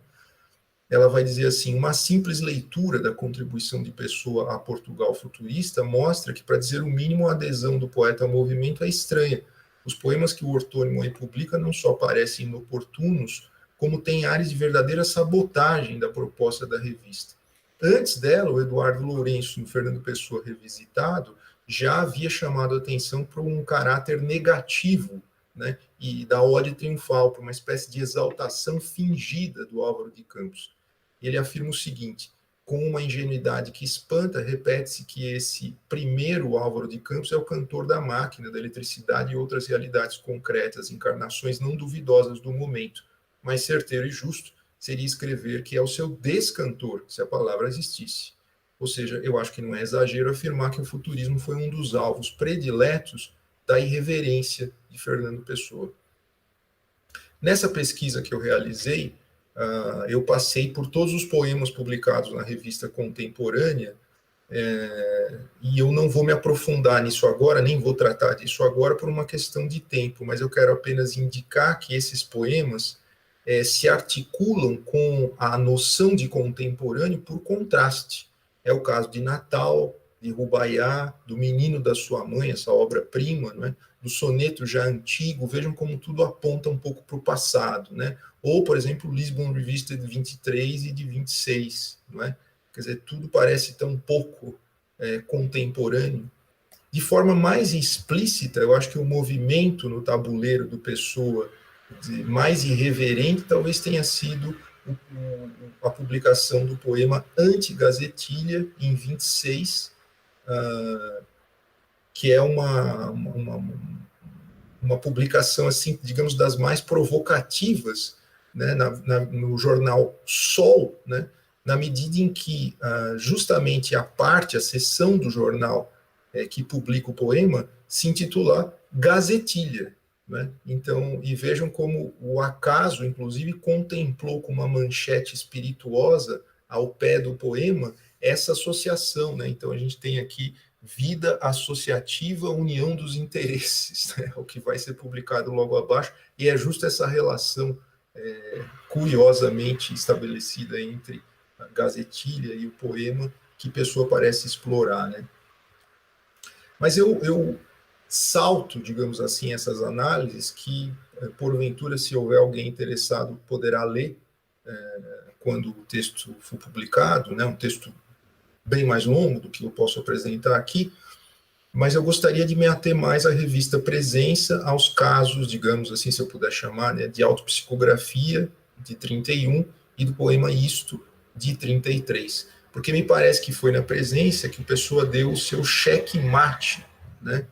Ela vai dizer assim: uma simples leitura da contribuição de Pessoa a Portugal Futurista mostra que, para dizer o mínimo, a adesão do poeta ao movimento é estranha. Os poemas que o ortônimo aí publica não só parecem inoportunos, como têm ares de verdadeira sabotagem da proposta da revista. Antes dela, o Eduardo Lourenço, no Fernando Pessoa Revisitado, já havia chamado a atenção para um caráter negativo, né, e da ode triunfal, para uma espécie de exaltação fingida do Álvaro de Campos. Ele afirma o seguinte: com uma ingenuidade que espanta, repete-se que esse primeiro Álvaro de Campos é o cantor da máquina, da eletricidade e outras realidades concretas, encarnações não duvidosas do momento. Mais certeiro e justo seria escrever que é o seu descantor, se a palavra existisse. Ou seja, eu acho que não é exagero afirmar que o futurismo foi um dos alvos prediletos da irreverência de Fernando Pessoa. Nessa pesquisa que eu realizei, eu passei por todos os poemas publicados na revista Contemporânea, e eu não vou me aprofundar nisso agora, nem vou tratar disso agora por uma questão de tempo, mas eu quero apenas indicar que esses poemas se articulam com a noção de contemporâneo por contraste. É o caso de Natal, de Rubaiá, do Menino da Sua Mãe, essa obra-prima, não é? Do soneto já antigo, vejam como tudo aponta um pouco para o passado, né? Ou, por exemplo, Lisbon Revista de 23 e de 26, não é? Quer dizer, tudo parece tão pouco contemporâneo. De forma mais explícita, eu acho que o movimento no tabuleiro do Pessoa mais irreverente talvez tenha sido a publicação do poema Anti-Gazetilha, em 26, que é uma publicação, assim, digamos, das mais provocativas, né, no jornal Sol, né, na medida em que justamente a seção do jornal que publica o poema se intitula Gazetilha. Né? Então, e vejam como o acaso, inclusive, contemplou com uma manchete espirituosa ao pé do poema essa associação. Né? Então, a gente tem aqui Vida Associativa, União dos Interesses, né? O que vai ser publicado logo abaixo, e é justo essa relação curiosamente estabelecida entre a Gazetilha e o poema que Pessoa parece explorar. Né? Mas eu salto, digamos assim, essas análises que, porventura, se houver alguém interessado, poderá ler quando o texto for publicado, né? Um texto bem mais longo do que eu posso apresentar aqui, mas eu gostaria de me ater mais à revista Presença, aos casos, digamos assim, se eu puder chamar, né, de autopsicografia, de 31, e do poema Isto, de 33. Porque me parece que foi na Presença que a pessoa deu o seu cheque-mate, né?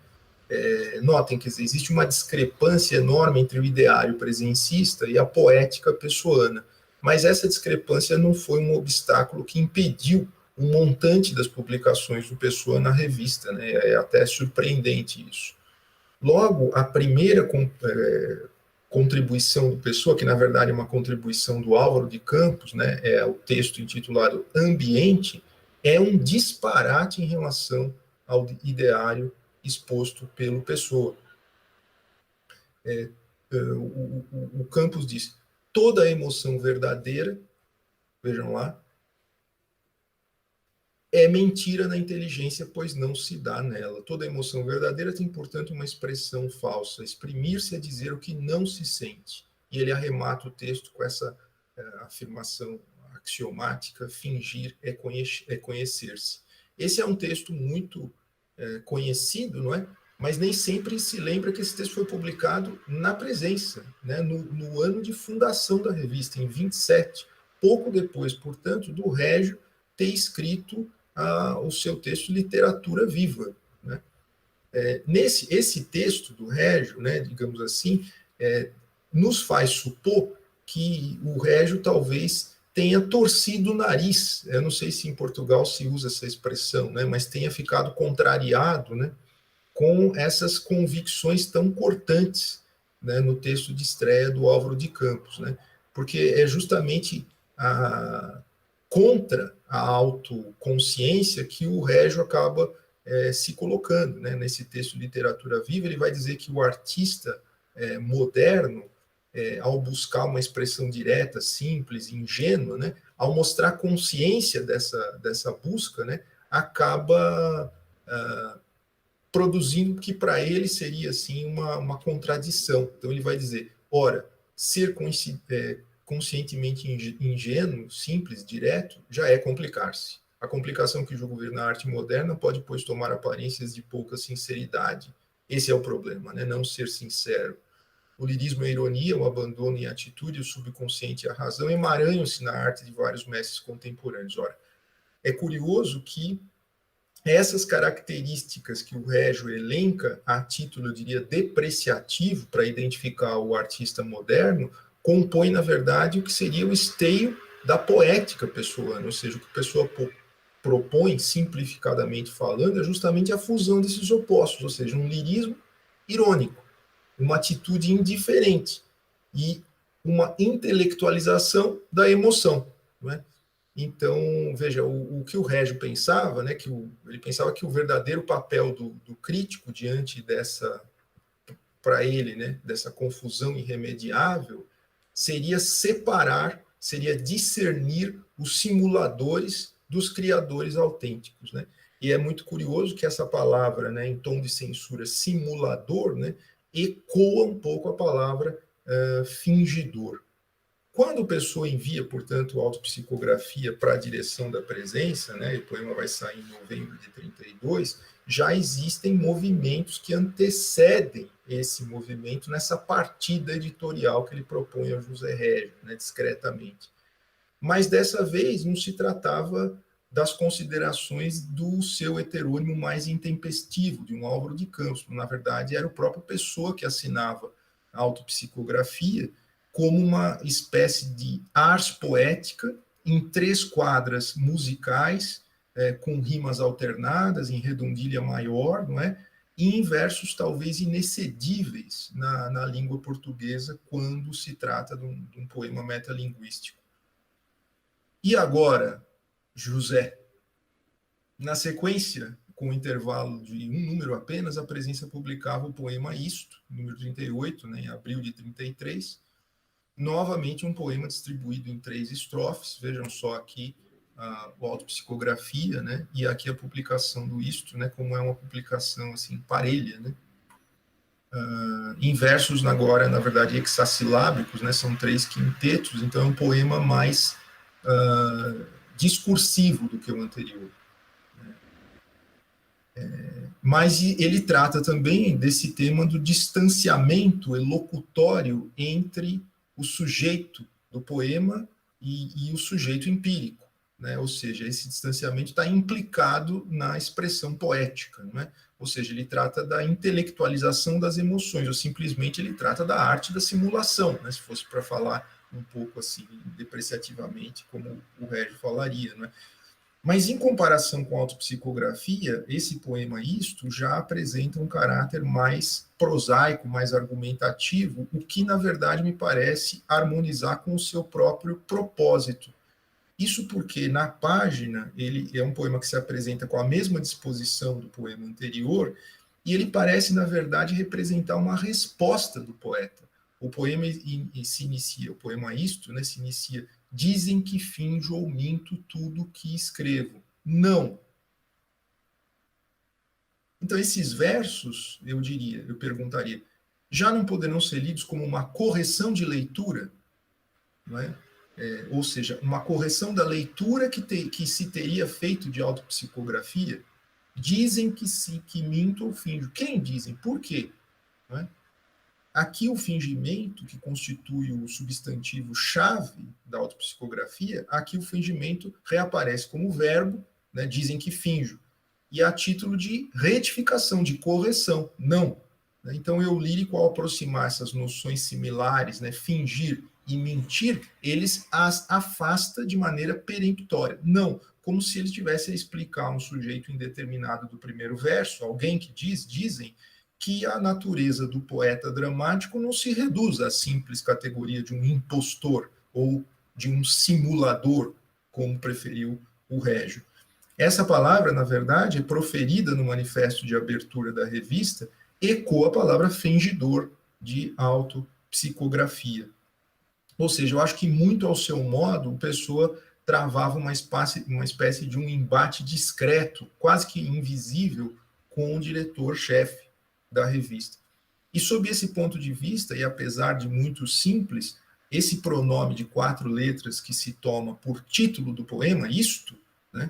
Notem que existe uma discrepância enorme entre o ideário presencista e a poética pessoana, mas essa discrepância não foi um obstáculo que impediu um montante das publicações do Pessoa na revista, né? É até surpreendente isso. Logo, a primeira contribuição do Pessoa, que na verdade é uma contribuição do Álvaro de Campos, né? É o texto intitulado Ambiente, é um disparate em relação ao ideário exposto pelo Pessoa. O Campos diz: toda emoção verdadeira, vejam lá, é mentira na inteligência, pois não se dá nela. Toda emoção verdadeira tem, portanto, uma expressão falsa. Exprimir-se é dizer o que não se sente. E ele arremata o texto com essa afirmação axiomática: fingir é conhecer-se. Esse é um texto muito conhecido, não é? Mas nem sempre se lembra que esse texto foi publicado na Presença, né? no ano de fundação da revista, em 27, pouco depois, portanto, do Régio ter escrito o seu texto Literatura Viva. Né? Esse texto do Régio, né, digamos assim, nos faz supor que o Régio talvez tenha torcido o nariz, eu não sei se em Portugal se usa essa expressão, né, mas tenha ficado contrariado, né, com essas convicções tão cortantes, né, no texto de estreia do Álvaro de Campos, né, porque é justamente contra a autoconsciência que o Régio acaba se colocando, né, nesse texto Literatura Viva. Ele vai dizer que o artista moderno, ao buscar uma expressão direta, simples, ingênua, né, ao mostrar consciência dessa busca, né, acaba produzindo o que para ele seria assim uma contradição. Então ele vai dizer: ora, ser conscientemente ingênuo, simples, direto, já é complicar-se. A complicação que julgo vir na arte moderna pode, pois, tomar aparências de pouca sinceridade. Esse é o problema, né? Não ser sincero. O lirismo e a ironia, o abandono e a atitude, o subconsciente e a razão emaranham-se na arte de vários mestres contemporâneos. Ora, é curioso que essas características que o Régio elenca a título, eu diria, depreciativo para identificar o artista moderno, compõe, na verdade, o que seria o esteio da poética pessoana, ou seja, o que a pessoa propõe, simplificadamente falando, é justamente a fusão desses opostos, ou seja, um lirismo irônico, uma atitude indiferente. E uma intelectualização da emoção, não é? Então, veja, o que o Régio pensava, né, ele pensava que o verdadeiro papel do crítico diante dessa, para ele, né, dessa confusão irremediável, seria separar, seria discernir os simuladores dos criadores autênticos, né? E é muito curioso que essa palavra, né, em tom de censura, simulador, né, ecoa um pouco a palavra fingidor. Quando a pessoa envia, portanto, autopsicografia para a direção da presença, né, e o poema vai sair em novembro de 32, já existem movimentos que antecedem esse movimento nessa partida editorial que ele propõe ao José Régio, né, discretamente. Mas dessa vez não se tratava das considerações do seu heterônimo mais intempestivo, de um Álvaro de Campos. Na verdade, era o próprio Pessoa que assinava a autopsicografia como uma espécie de ars poética em 3 quadras musicais, com rimas alternadas, em redondilha maior, não é? E em versos talvez inexcedíveis na língua portuguesa quando se trata de um poema metalinguístico. E agora, José, na sequência, com um intervalo de um número apenas, a presença publicava o poema Isto, número 38, né, em abril de 33, novamente um poema distribuído em 3 estrofes, vejam só aqui a autopsicografia, né, e aqui a publicação do Isto, né, como é uma publicação assim, parelha, né, em versos agora, na verdade, hexassilábicos, né, são 3 quintetos, então é um poema mais discursivo do que o anterior. Mas ele trata também desse tema do distanciamento elocutório entre o sujeito do poema e o sujeito empírico, né? Ou seja, esse distanciamento está implicado na expressão poética, não é? Ou seja, ele trata da intelectualização das emoções, ou simplesmente ele trata da arte da simulação, né? Se fosse para falar um pouco assim, depreciativamente, como o Régio falaria, não é? Mas, em comparação com a autopsicografia, esse poema Isto já apresenta um caráter mais prosaico, mais argumentativo, o que, na verdade, me parece harmonizar com o seu próprio propósito. Isso porque, na página, ele é um poema que se apresenta com a mesma disposição do poema anterior, e ele parece, na verdade, representar uma resposta do poeta. O poema se inicia, o poema Isto, né, se inicia: dizem que finjo ou minto tudo que escrevo. Não. Então, esses versos, eu perguntaria, já não poderão ser lidos como uma correção de leitura? Não é? Ou seja, uma correção da leitura que se teria feito de autopsicografia? Dizem que minto ou finjo. Quem dizem? Por quê? Não é? Aqui o fingimento, que constitui o substantivo-chave da autopsicografia, aqui o fingimento reaparece como verbo, né, dizem que finjo, e a título de retificação, de correção, não. Então, eu lírico, ao aproximar essas noções similares, né, fingir e mentir, eles as afasta de maneira peremptória. Não, como se ele tivesse a explicar um sujeito indeterminado do primeiro verso, alguém que dizem, que a natureza do poeta dramático não se reduz à simples categoria de um impostor ou de um simulador, como preferiu o Régio. Essa palavra, na verdade, é proferida no manifesto de abertura da revista, ecoa a palavra fingidor de autopsicografia. Ou seja, eu acho que muito ao seu modo, o Pessoa travava uma espécie de um embate discreto, quase que invisível, com o diretor-chefe da revista. E sob esse ponto de vista, e apesar de muito simples, esse pronome de 4 letras que se toma por título do poema, isto, né,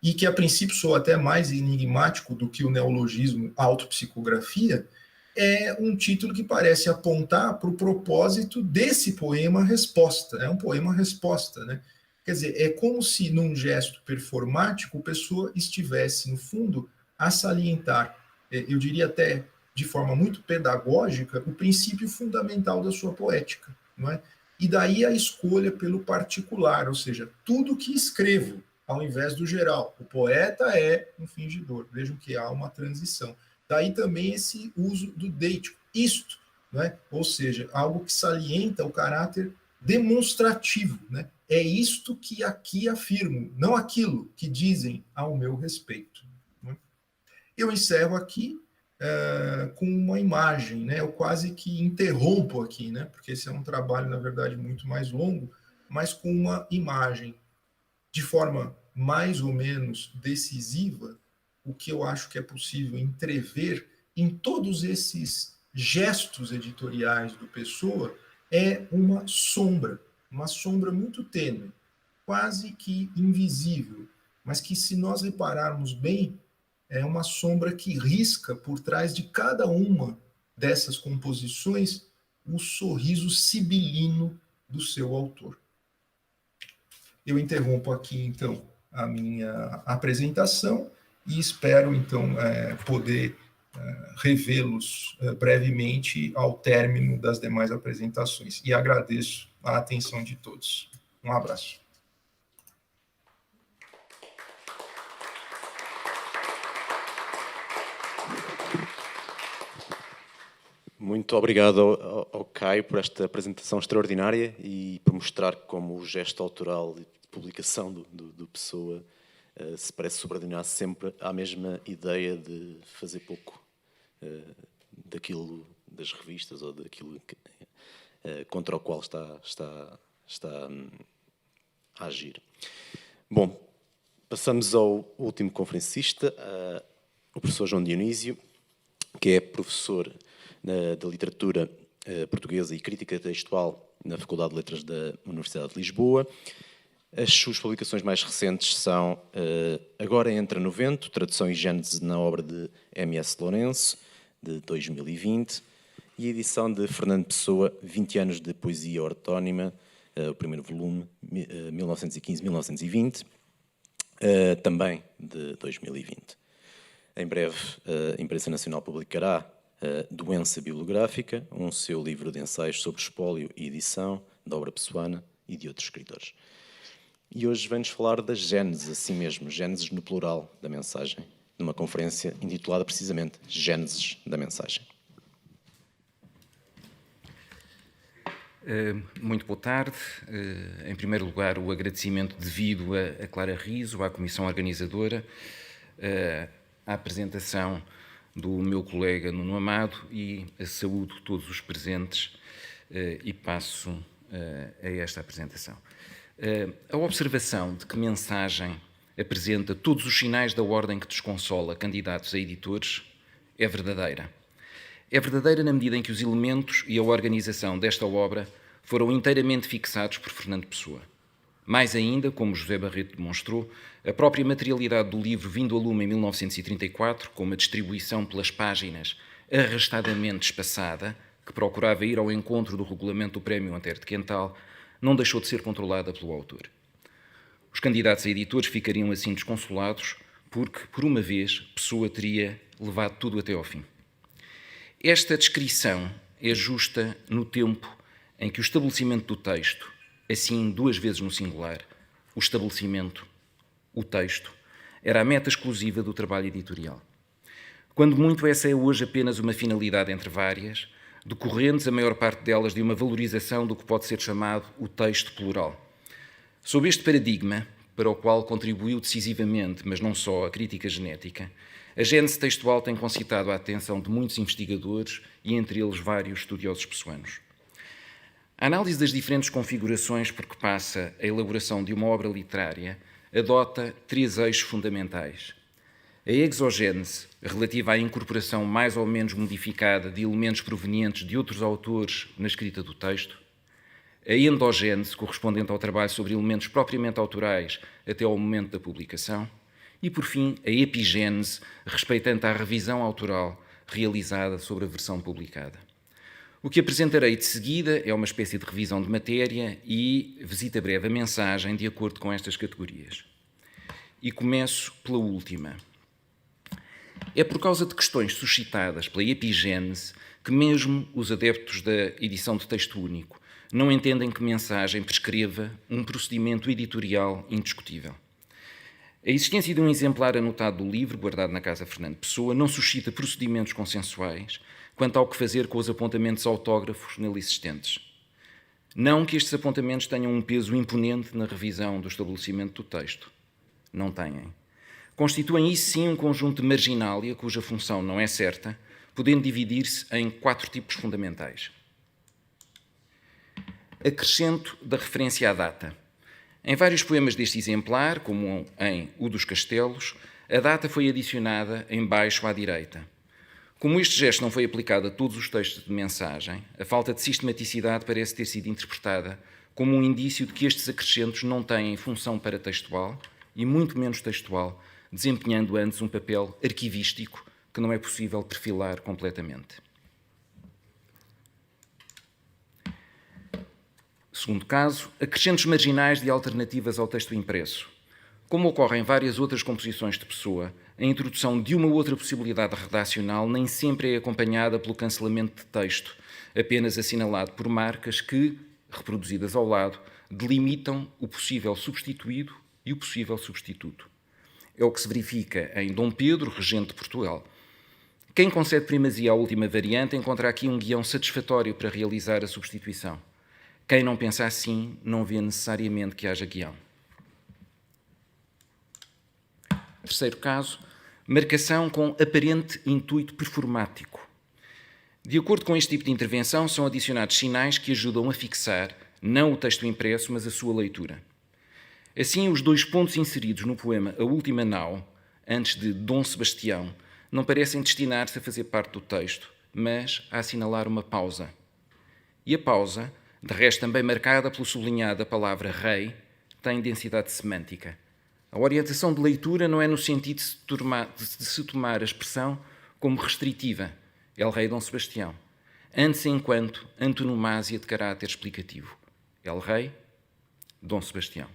e que a princípio soa até mais enigmático do que o neologismo autopsicografia, é um título que parece apontar para o propósito desse poema resposta. É um poema resposta, né? Quer dizer, é como se num gesto performático a pessoa estivesse, no fundo, a salientar, eu diria até de forma muito pedagógica, o princípio fundamental da sua poética, não é? E daí a escolha pelo particular, ou seja, tudo que escrevo, ao invés do geral. O poeta é um fingidor. Vejam que há uma transição. Daí também esse uso do deítico. Isto, não é? Ou seja, algo que salienta o caráter demonstrativo, né? É isto que aqui afirmo, não aquilo que dizem ao meu respeito. Né? Eu encerro aqui com uma imagem, né? Eu quase que interrompo aqui, né? Porque esse é um trabalho, na verdade, muito mais longo, mas com uma imagem de forma mais ou menos decisiva, o que eu acho que é possível entrever em todos esses gestos editoriais do Pessoa é uma sombra muito tênue, quase que invisível, mas que, se nós repararmos bem, é uma sombra que risca por trás de cada uma dessas composições o sorriso sibilino do seu autor. Eu interrompo aqui, então, a minha apresentação e espero, então, poder revê-los brevemente ao término das demais apresentações. E agradeço a atenção de todos. Um abraço. Muito obrigado ao Caio por esta apresentação extraordinária e por mostrar como o gesto autoral de publicação do Pessoa se parece subordinar sempre à mesma ideia de fazer pouco daquilo das revistas ou daquilo contra o qual está a agir. Bom, passamos ao último conferencista, o professor João Dionísio, que é professor da literatura portuguesa e crítica textual na Faculdade de Letras da Universidade de Lisboa. As suas publicações mais recentes são Agora Entra no Vento, tradução e gênese na obra de M.S. Lourenço, de 2020, e a edição de Fernando Pessoa, 20 anos de poesia ortónima, o primeiro volume, 1915-1920, também de 2020. Em breve, a Imprensa Nacional publicará Doença Bibliográfica, um seu livro de ensaios sobre espólio e edição da obra pessoana e de outros escritores. E hoje vem-nos falar da gênese, assim mesmo, gênesis no plural da mensagem, numa conferência intitulada precisamente Gênesis da Mensagem. Muito boa tarde. Em primeiro lugar, o agradecimento devido a Clara Riso, à comissão organizadora, à apresentação do meu colega Nuno Amado e a saúdo todos os presentes e passo a esta apresentação. A observação de que mensagem apresenta todos os sinais da ordem que desconsola candidatos a editores é verdadeira. É verdadeira na medida em que os elementos e a organização desta obra foram inteiramente fixados por Fernando Pessoa. Mais ainda, como José Barreto demonstrou, a própria materialidade do livro vindo a lume em 1934, com uma distribuição pelas páginas arrastadamente espaçada, que procurava ir ao encontro do regulamento do Prémio Antero de Quental, não deixou de ser controlada pelo autor. Os candidatos a editores ficariam assim desconsolados, porque, por uma vez, Pessoa teria levado tudo até ao fim. Esta descrição é justa no tempo em que o estabelecimento do texto, assim duas vezes no singular, o estabelecimento, o texto, era a meta exclusiva do trabalho editorial. Quando muito, essa é hoje apenas uma finalidade entre várias, decorrentes, a maior parte delas, de uma valorização do que pode ser chamado o texto plural. Sob este paradigma, para o qual contribuiu decisivamente, mas não só, a crítica genética, a gênese textual tem concitado a atenção de muitos investigadores e, entre eles, vários estudiosos pessoanos. A análise das diferentes configurações por que passa a elaboração de uma obra literária adota três eixos fundamentais. A exogênese, relativa à incorporação mais ou menos modificada de elementos provenientes de outros autores na escrita do texto. A endogênese, correspondente ao trabalho sobre elementos propriamente autorais até ao momento da publicação. E, por fim, a epigênese, respeitante à revisão autoral realizada sobre a versão publicada. O que apresentarei de seguida é uma espécie de revisão de matéria e visita breve a mensagem de acordo com estas categorias. E começo pela última. É por causa de questões suscitadas pela epigênese que mesmo os adeptos da edição de texto único não entendem que mensagem prescreva um procedimento editorial indiscutível. A existência de um exemplar anotado do livro, guardado na Casa Fernando Pessoa, não suscita procedimentos consensuais, quanto ao que fazer com os apontamentos autógrafos nele existentes. Não que estes apontamentos tenham um peso imponente na revisão do estabelecimento do texto. Não têm. Constituem isso sim um conjunto de marginália cuja função não é certa, podendo dividir-se em 4 tipos fundamentais. Acrescento da referência à data. Em vários poemas deste exemplar, como em O dos Castelos, a data foi adicionada em baixo à direita. Como este gesto não foi aplicado a todos os textos de mensagem, a falta de sistematicidade parece ter sido interpretada como um indício de que estes acrescentos não têm função paratextual e muito menos textual, desempenhando antes um papel arquivístico que não é possível perfilar completamente. Segundo caso, acrescentos marginais de alternativas ao texto impresso. Como ocorre em várias outras composições de Pessoa, a introdução de uma outra possibilidade redacional nem sempre é acompanhada pelo cancelamento de texto, apenas assinalado por marcas que, reproduzidas ao lado, delimitam o possível substituído e o possível substituto. É o que se verifica em Dom Pedro, regente de Portugal. Quem concede primazia à última variante encontra aqui um guião satisfatório para realizar a substituição. Quem não pensa assim não vê necessariamente que haja guião. Terceiro caso, marcação com aparente intuito performático. De acordo com este tipo de intervenção, são adicionados sinais que ajudam a fixar não o texto impresso, mas a sua leitura. Assim, os 2 pontos inseridos no poema A Última Nau, antes de Dom Sebastião, não parecem destinar-se a fazer parte do texto, mas a assinalar uma pausa. E a pausa, de resto também marcada pelo sublinhado da palavra rei, tem densidade semântica. A orientação de leitura não é no sentido de se tomar a expressão como restritiva, El Rei Dom Sebastião, antes enquanto antonomásia de caráter explicativo. El Rei, Dom Sebastião.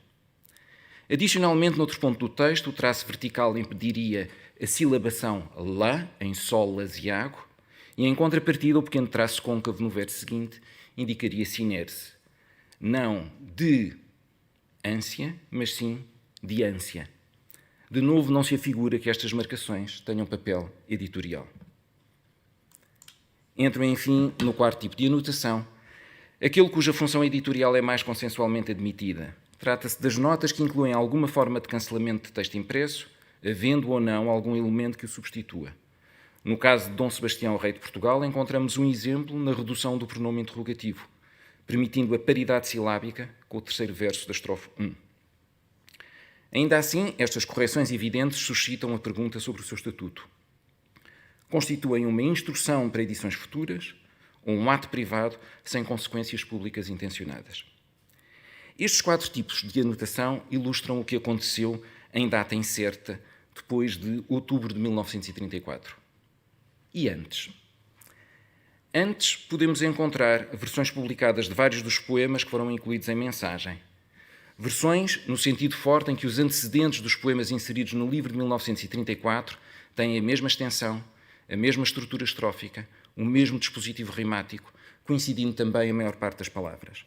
Adicionalmente, noutro ponto do texto, o traço vertical impediria a silabação lá, em sol asiago, e em contrapartida, o pequeno traço côncavo no verso seguinte indicaria sinerse, não de ânsia, mas sim de ânsia. De novo, não se afigura que estas marcações tenham papel editorial. Entro, enfim, no 4º tipo de anotação, aquele cuja função editorial é mais consensualmente admitida. Trata-se das notas que incluem alguma forma de cancelamento de texto impresso, havendo ou não algum elemento que o substitua. No caso de Dom Sebastião, rei de Portugal, encontramos um exemplo na redução do pronome interrogativo, permitindo a paridade silábica com o 3º verso da estrofe 1. Ainda assim, estas correções evidentes suscitam a pergunta sobre o seu estatuto. Constituem uma instrução para edições futuras ou um ato privado sem consequências públicas intencionadas? Estes 4 tipos de anotação ilustram o que aconteceu em data incerta depois de outubro de 1934. E antes? Antes, podemos encontrar versões publicadas de vários dos poemas que foram incluídos em mensagem. Versões no sentido forte em que os antecedentes dos poemas inseridos no livro de 1934 têm a mesma extensão, a mesma estrutura estrófica, o mesmo dispositivo rimático, coincidindo também a maior parte das palavras.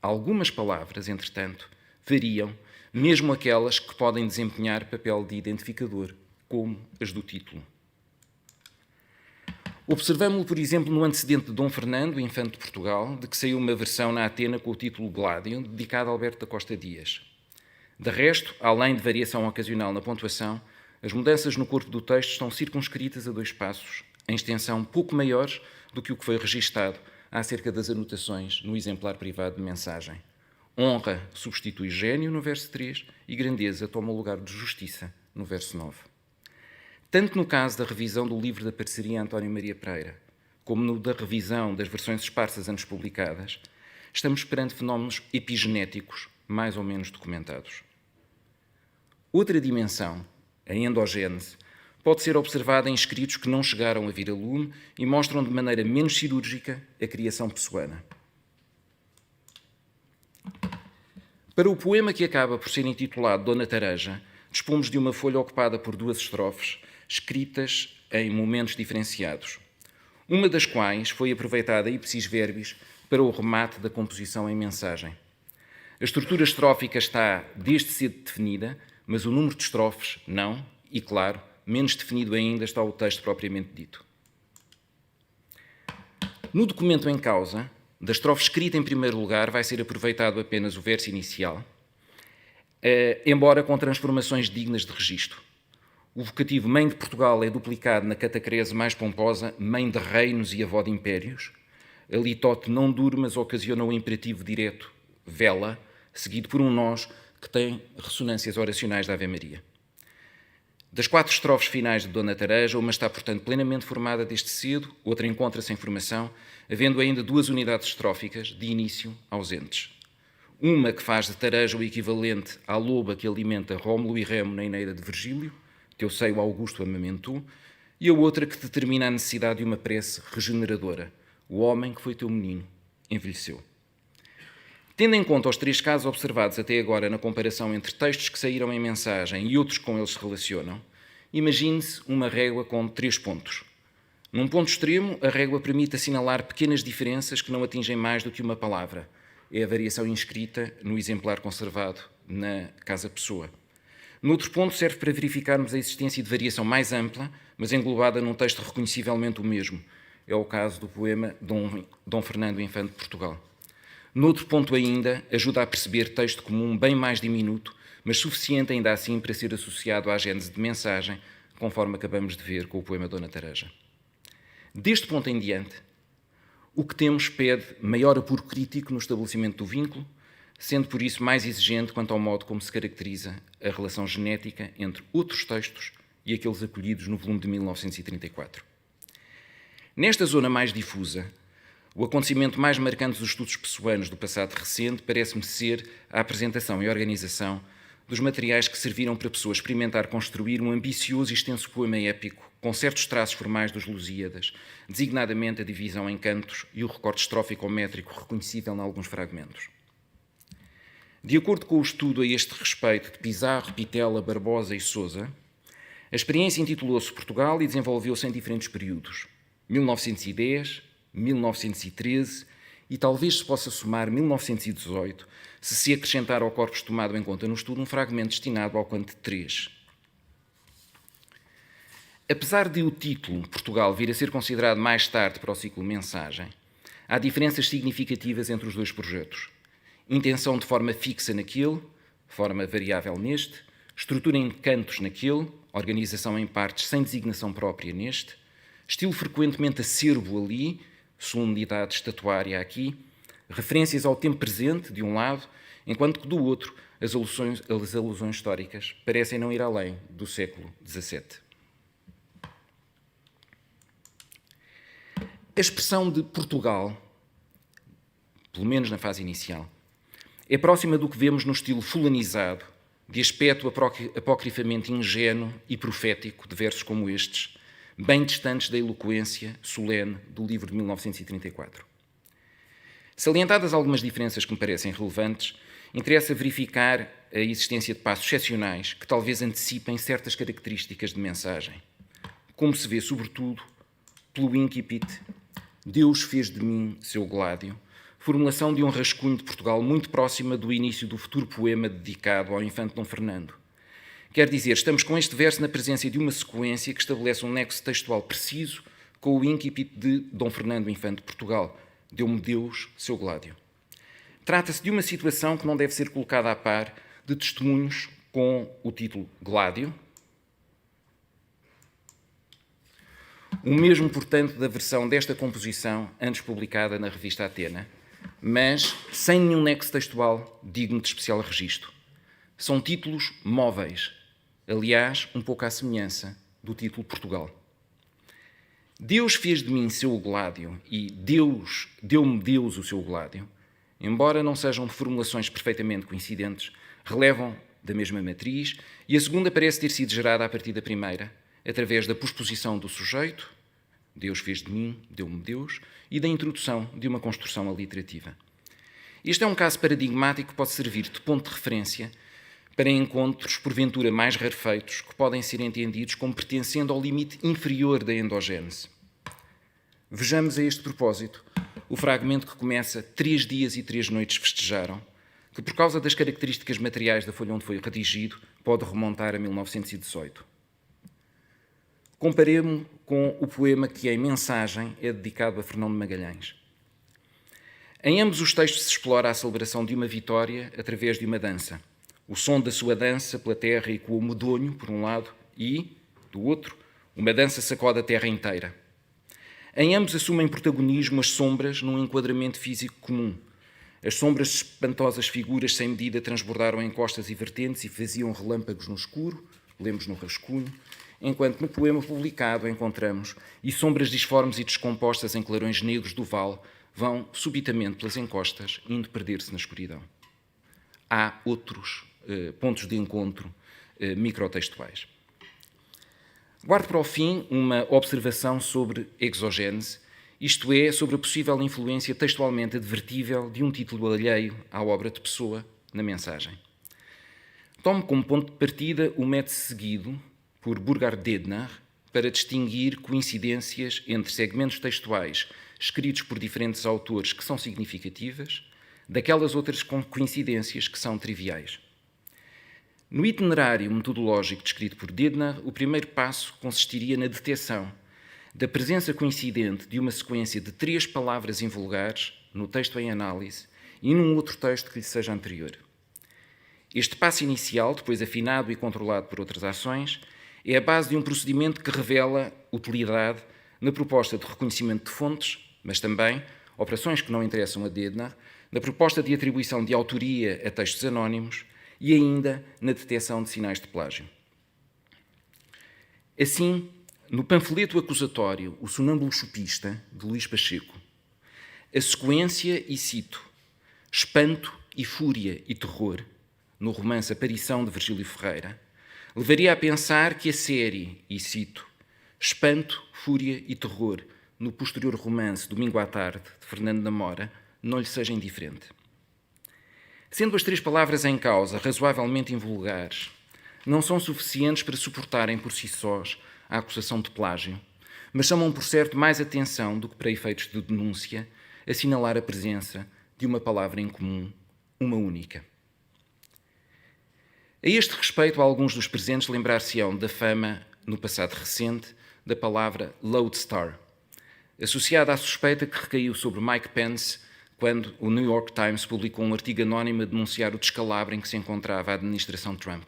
Algumas palavras, entretanto, variam, mesmo aquelas que podem desempenhar papel de identificador, como as do título. Observamo-lo, por exemplo, no antecedente de Dom Fernando, infante de Portugal, de que saiu uma versão na Atena com o título Gládio, dedicada a Alberto da Costa Dias. De resto, além de variação ocasional na pontuação, as mudanças no corpo do texto estão circunscritas a 2 passos, em extensão pouco maiores do que o que foi registado acerca das anotações no exemplar privado de mensagem. Honra substitui gênio no verso 3 e grandeza toma o lugar de justiça no verso 9. Tanto no caso da revisão do livro da parceria António Maria Pereira, como no da revisão das versões esparsas antes publicadas, estamos perante fenómenos epigenéticos mais ou menos documentados. Outra dimensão, a endogênese, pode ser observada em escritos que não chegaram a vir a lume e mostram de maneira menos cirúrgica a criação pessoana. Para o poema que acaba por ser intitulado Dona Tareja, dispomos de uma folha ocupada por 2 estrofes, escritas em momentos diferenciados, uma das quais foi aproveitada ipsis verbis para o remate da composição em mensagem. A estrutura estrófica está desde cedo definida, mas o número de estrofes não, e claro, menos definido ainda está o texto propriamente dito. No documento em causa, da estrofe escrita em primeiro lugar, vai ser aproveitado apenas o verso inicial, embora com transformações dignas de registro. O vocativo Mãe de Portugal é duplicado na catacrese mais pomposa Mãe de Reinos e Avó de Impérios. A litote não durmas ocasiona o imperativo direto vela, seguido por um nós que tem ressonâncias oracionais da Ave Maria. Das 4 estrofes finais de Dona Tareja, uma está, portanto, plenamente formada desde cedo, outra encontra-se em formação, havendo ainda 2 unidades estróficas, de início, ausentes. Uma que faz de Tareja o equivalente à loba que alimenta Rómulo e Remo na Eneida de Virgílio, teu seio Augusto amamentou, e a outra que determina a necessidade de uma prece regeneradora, o homem que foi teu menino, envelheceu. Tendo em conta os 3 casos observados até agora na comparação entre textos que saíram em mensagem e outros que com eles se relacionam, imagine-se uma régua com 3 pontos. Num ponto extremo, a régua permite assinalar pequenas diferenças que não atingem mais do que uma palavra. É a variação inscrita no exemplar conservado na Casa Pessoa. No outro ponto, serve para verificarmos a existência de variação mais ampla, mas englobada num texto reconhecivelmente o mesmo. É o caso do poema Dom Fernando Infante de Portugal. Noutro ponto ainda, ajuda a perceber texto comum bem mais diminuto, mas suficiente ainda assim para ser associado à gênese de mensagem, conforme acabamos de ver com o poema Dona Tareja. Deste ponto em diante, o que temos pede maior apuro crítico no estabelecimento do vínculo, sendo por isso mais exigente quanto ao modo como se caracteriza a relação genética entre outros textos e aqueles acolhidos no volume de 1934. Nesta zona mais difusa, o acontecimento mais marcante dos estudos pessoanos do passado recente parece-me ser a apresentação e organização dos materiais que serviram para a pessoa experimentar construir um ambicioso e extenso poema épico com certos traços formais dos Lusíadas, designadamente a divisão em cantos e o recorte estrófico-métrico reconhecível em alguns fragmentos. De acordo com o estudo a este respeito de Pizarro, Pitela, Barbosa e Sousa, a experiência intitulou-se Portugal e desenvolveu-se em diferentes períodos. 1910, 1913 e talvez se possa somar 1918, se acrescentar ao corpus tomado em conta no estudo um fragmento destinado ao Conde de 3. Apesar de o título Portugal vir a ser considerado mais tarde para o ciclo Mensagem, há diferenças significativas entre os 2 projetos. Intenção de forma fixa naquele, forma variável neste, estrutura em cantos naquele, organização em partes sem designação própria neste, estilo frequentemente acerbo ali, solenidade estatuária aqui, referências ao tempo presente, de um lado, enquanto que do outro as alusões históricas parecem não ir além do século XVII. A expressão de Portugal, pelo menos na fase inicial, é próxima do que vemos no estilo fulanizado, de aspecto apocrifamente ingênuo e profético de versos como estes, bem distantes da eloquência solene do livro de 1934. Salientadas algumas diferenças que me parecem relevantes, interessa verificar a existência de passos excepcionais que talvez antecipem certas características de mensagem, como se vê sobretudo pelo incipit Deus fez de mim seu Gládio, formulação de um rascunho de Portugal muito próxima do início do futuro poema dedicado ao infante Dom Fernando. Quer dizer, estamos com este verso na presença de uma sequência que estabelece um nexo textual preciso com o incipit de Dom Fernando Infante de Portugal, deu-me Deus seu Gládio. Trata-se de uma situação que não deve ser colocada a par de testemunhos com o título Gládio, o mesmo, portanto, da versão desta composição antes publicada na revista Atena, mas sem nenhum nexo textual digno de especial registro. São títulos móveis, aliás, um pouco à semelhança do título Portugal. Deus fez de mim seu Gládio e deu-me Deus o seu Gládio, embora não sejam formulações perfeitamente coincidentes, relevam da mesma matriz e a segunda parece ter sido gerada a partir da primeira, através da posposição do sujeito, Deus fez de mim, deu-me Deus, e da introdução de uma construção aliterativa. Este é um caso paradigmático que pode servir de ponto de referência para encontros, porventura mais rarefeitos, que podem ser entendidos como pertencendo ao limite inferior da endogênese. Vejamos a este propósito o fragmento que começa 3 dias e 3 noites festejaram, que por causa das características materiais da folha onde foi redigido, pode remontar a 1918. Comparemo-o com o poema que, em Mensagem, é dedicado a Fernão de Magalhães. Em ambos os textos se explora a celebração de uma vitória através de uma dança. O som da sua dança pela terra ecoa medonho, por um lado, e, do outro, uma dança sacode a terra inteira. Em ambos assumem protagonismo as sombras num enquadramento físico comum. As sombras de espantosas figuras sem medida transbordaram em costas e vertentes e faziam relâmpagos no escuro, lemos no rascunho, enquanto no poema publicado encontramos e sombras disformes e descompostas em clarões negros do vale vão subitamente pelas encostas, indo perder-se na escuridão. Há outros pontos de encontro microtextuais. Guardo para o fim uma observação sobre exogénese, isto é, sobre a possível influência textualmente advertível de um título alheio à obra de Pessoa na Mensagem. Tomo como ponto de partida o método seguido por Burkhard Dednar para distinguir coincidências entre segmentos textuais escritos por diferentes autores que são significativas, daquelas outras coincidências que são triviais. No itinerário metodológico descrito por Dednar, o primeiro passo consistiria na detecção da presença coincidente de uma sequência de 3 palavras invulgares no texto em análise e num outro texto que lhe seja anterior. Este passo inicial, depois afinado e controlado por outras ações, é a base de um procedimento que revela utilidade na proposta de reconhecimento de fontes, mas também operações que não interessam a Dednar, na proposta de atribuição de autoria a textos anónimos e ainda na detecção de sinais de plágio. Assim, no panfleto acusatório O Sonâmbulo Chupista, de Luís Pacheco, a sequência, e cito, espanto e fúria e terror, no romance Aparição de Virgílio Ferreira, levaria a pensar que a série, e cito, espanto, fúria e terror, no posterior romance Domingo à Tarde, de Fernando da Mora, não lhe seja indiferente. Sendo as 3 palavras em causa razoavelmente invulgares, não são suficientes para suportarem por si sós a acusação de plágio, mas chamam por certo mais atenção do que para efeitos de denúncia assinalar a presença de uma palavra em comum, uma única. A este respeito, alguns dos presentes lembrar-se-ão da fama, no passado recente, da palavra lodestar, associada à suspeita que recaiu sobre Mike Pence quando o New York Times publicou um artigo anónimo a denunciar o descalabro em que se encontrava a administração Trump.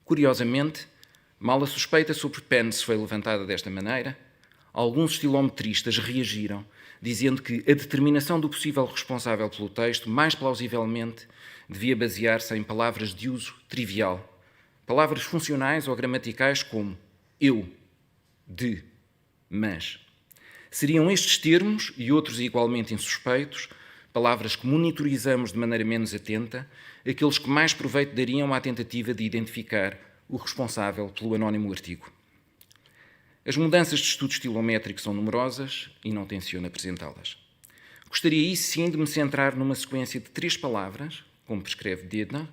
Curiosamente, mal a suspeita sobre Pence foi levantada desta maneira, alguns estilometristas reagiram, dizendo que a determinação do possível responsável pelo texto, mais plausivelmente, devia basear-se em palavras de uso trivial, palavras funcionais ou gramaticais como eu, de, mas. Seriam estes termos, e outros igualmente insuspeitos, palavras que monitorizamos de maneira menos atenta, aqueles que mais proveito dariam à tentativa de identificar o responsável pelo anónimo artigo. As mudanças de estudo estilométrico são numerosas e não tenciono apresentá-las. Gostaria, aí sim, de me centrar numa sequência de 3 palavras, como prescreve Dednar,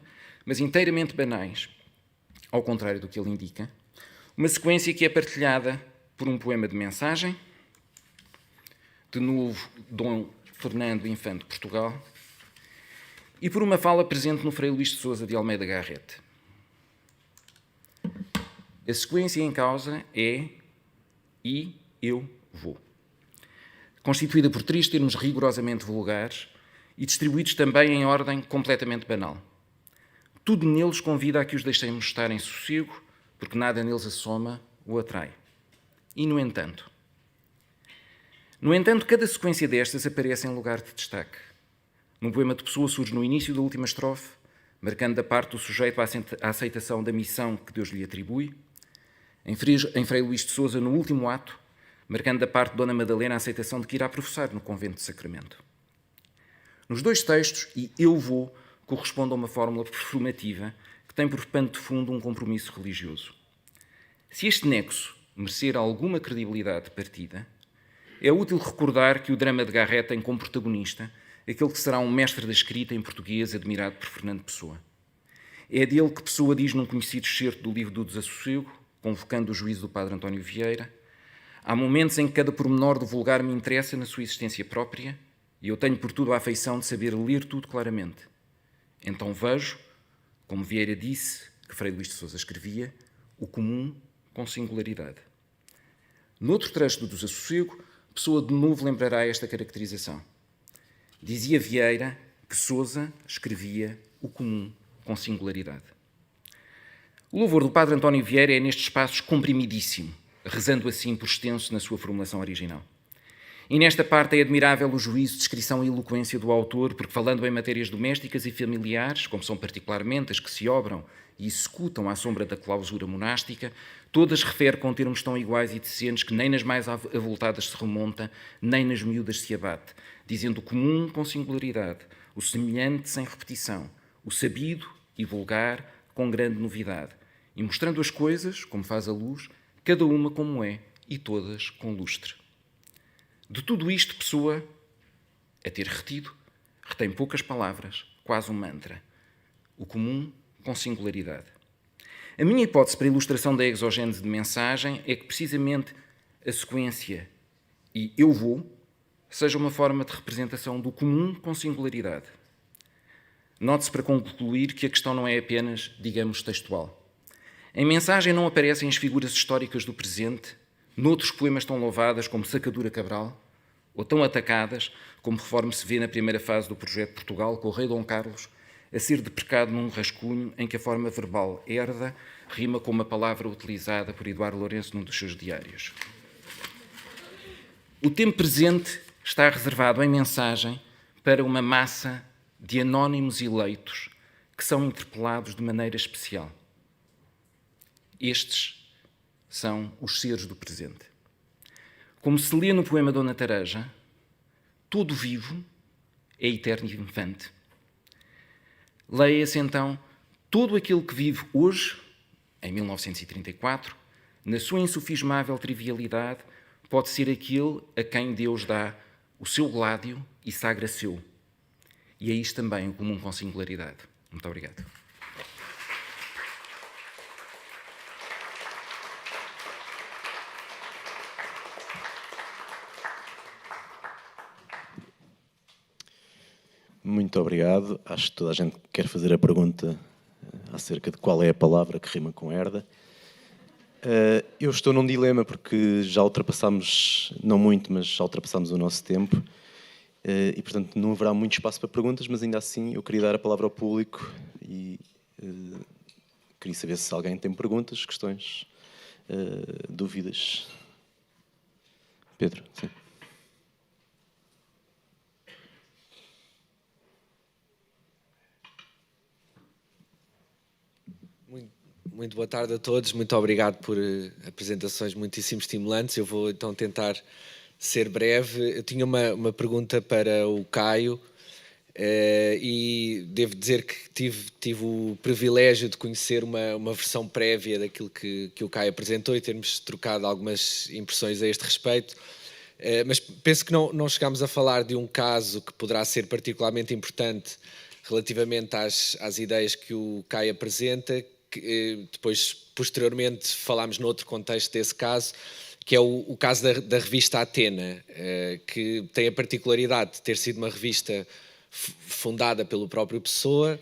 mas inteiramente banais, ao contrário do que ele indica, uma sequência que é partilhada por um poema de Mensagem, de novo Dom Fernando Infante de Portugal, e por uma fala presente no Frei Luís de Sousa de Almeida Garrett. A sequência em causa é e eu vou, constituída por 3 termos rigorosamente vulgares e distribuídos também em ordem completamente banal. Tudo neles convida a que os deixemos estar em sossego, porque nada neles assoma ou atrai. E, no entanto, cada sequência destas aparece em lugar de destaque. Num poema de Pessoa surge no início da última estrofe, marcando da parte do sujeito a aceitação da missão que Deus lhe atribui. Em Frei Luís de Sousa, no último ato, marcando da parte de Dona Madalena a aceitação de que irá professar no convento de Sacramento. Nos 2 textos, e eu vou, corresponde a uma fórmula performativa que tem por pano de fundo um compromisso religioso. Se este nexo merecer alguma credibilidade de partida, é útil recordar que o drama de Garrett tem como protagonista aquele que será um mestre da escrita em português admirado por Fernando Pessoa. É dele que Pessoa diz num conhecido excerto do livro do Desassossego, convocando o juízo do padre António Vieira: há momentos em que cada pormenor do vulgar me interessa na sua existência própria e eu tenho por tudo a afeição de saber ler tudo claramente. Então vejo, como Vieira disse, que Frei Luís de Sousa escrevia, o comum com singularidade. Noutro trecho do Desassossego, Pessoa de novo lembrará esta caracterização. Dizia Vieira que Sousa escrevia o comum com singularidade. O louvor do padre António Vieira é nestes espaços comprimidíssimo, rezando assim por extenso na sua formulação original. E nesta parte é admirável o juízo, descrição e eloquência do autor, porque falando em matérias domésticas e familiares, como são particularmente as que se obram e executam à sombra da clausura monástica, todas refere com termos tão iguais e decentes que nem nas mais avultadas se remonta, nem nas miúdas se abate, dizendo o comum com singularidade, o semelhante sem repetição, o sabido e vulgar com grande novidade, e mostrando as coisas, como faz a luz, cada uma como é e todas com lustre. De tudo isto, Pessoa, a ter retido, retém poucas palavras, quase um mantra. O comum com singularidade. A minha hipótese para a ilustração da exogênese de mensagem é que precisamente a sequência e eu vou seja uma forma de representação do comum com singularidade. Note-se para concluir que a questão não é apenas, digamos, textual. Em mensagem não aparecem as figuras históricas do presente, noutros poemas tão louvadas como Sacadura Cabral, ou tão atacadas como conforme se vê na primeira fase do projeto Portugal, com o rei Dom Carlos a ser deprecado num rascunho em que a forma verbal herda rima com uma palavra utilizada por Eduardo Lourenço num dos seus diários. O tempo presente está reservado em mensagem para uma massa de anónimos eleitos que são interpelados de maneira especial. Estes são os seres do presente. Como se lê no poema Dona Tareja, todo vivo é eterno infante. Leia-se então todo aquele que vive hoje, em 1934, na sua insufismável trivialidade, pode ser aquele a quem Deus dá o seu gládio e sagra seu. E é isto também o comum com singularidade. Muito obrigado. Muito obrigado. Acho que toda a gente quer fazer a pergunta acerca de qual é a palavra que rima com herda. Eu estou num dilema porque já ultrapassámos, não muito, mas já ultrapassámos o nosso tempo e, portanto, não haverá muito espaço para perguntas, mas ainda assim eu queria dar a palavra ao público e queria saber se alguém tem perguntas, questões, dúvidas. Pedro, sim. Muito boa tarde a todos, muito obrigado por apresentações muitíssimo estimulantes. Eu vou então tentar ser breve. Eu tinha uma pergunta para o Caio e devo dizer que tive o privilégio de conhecer uma versão prévia daquilo que o Caio apresentou e termos trocado algumas impressões a este respeito. Mas penso que não chegámos a falar de um caso que poderá ser particularmente importante relativamente às ideias que o Caio apresenta, que depois, posteriormente, falámos noutro contexto desse caso, que é o caso da revista Atena, que tem a particularidade de ter sido uma revista fundada pelo próprio Pessoa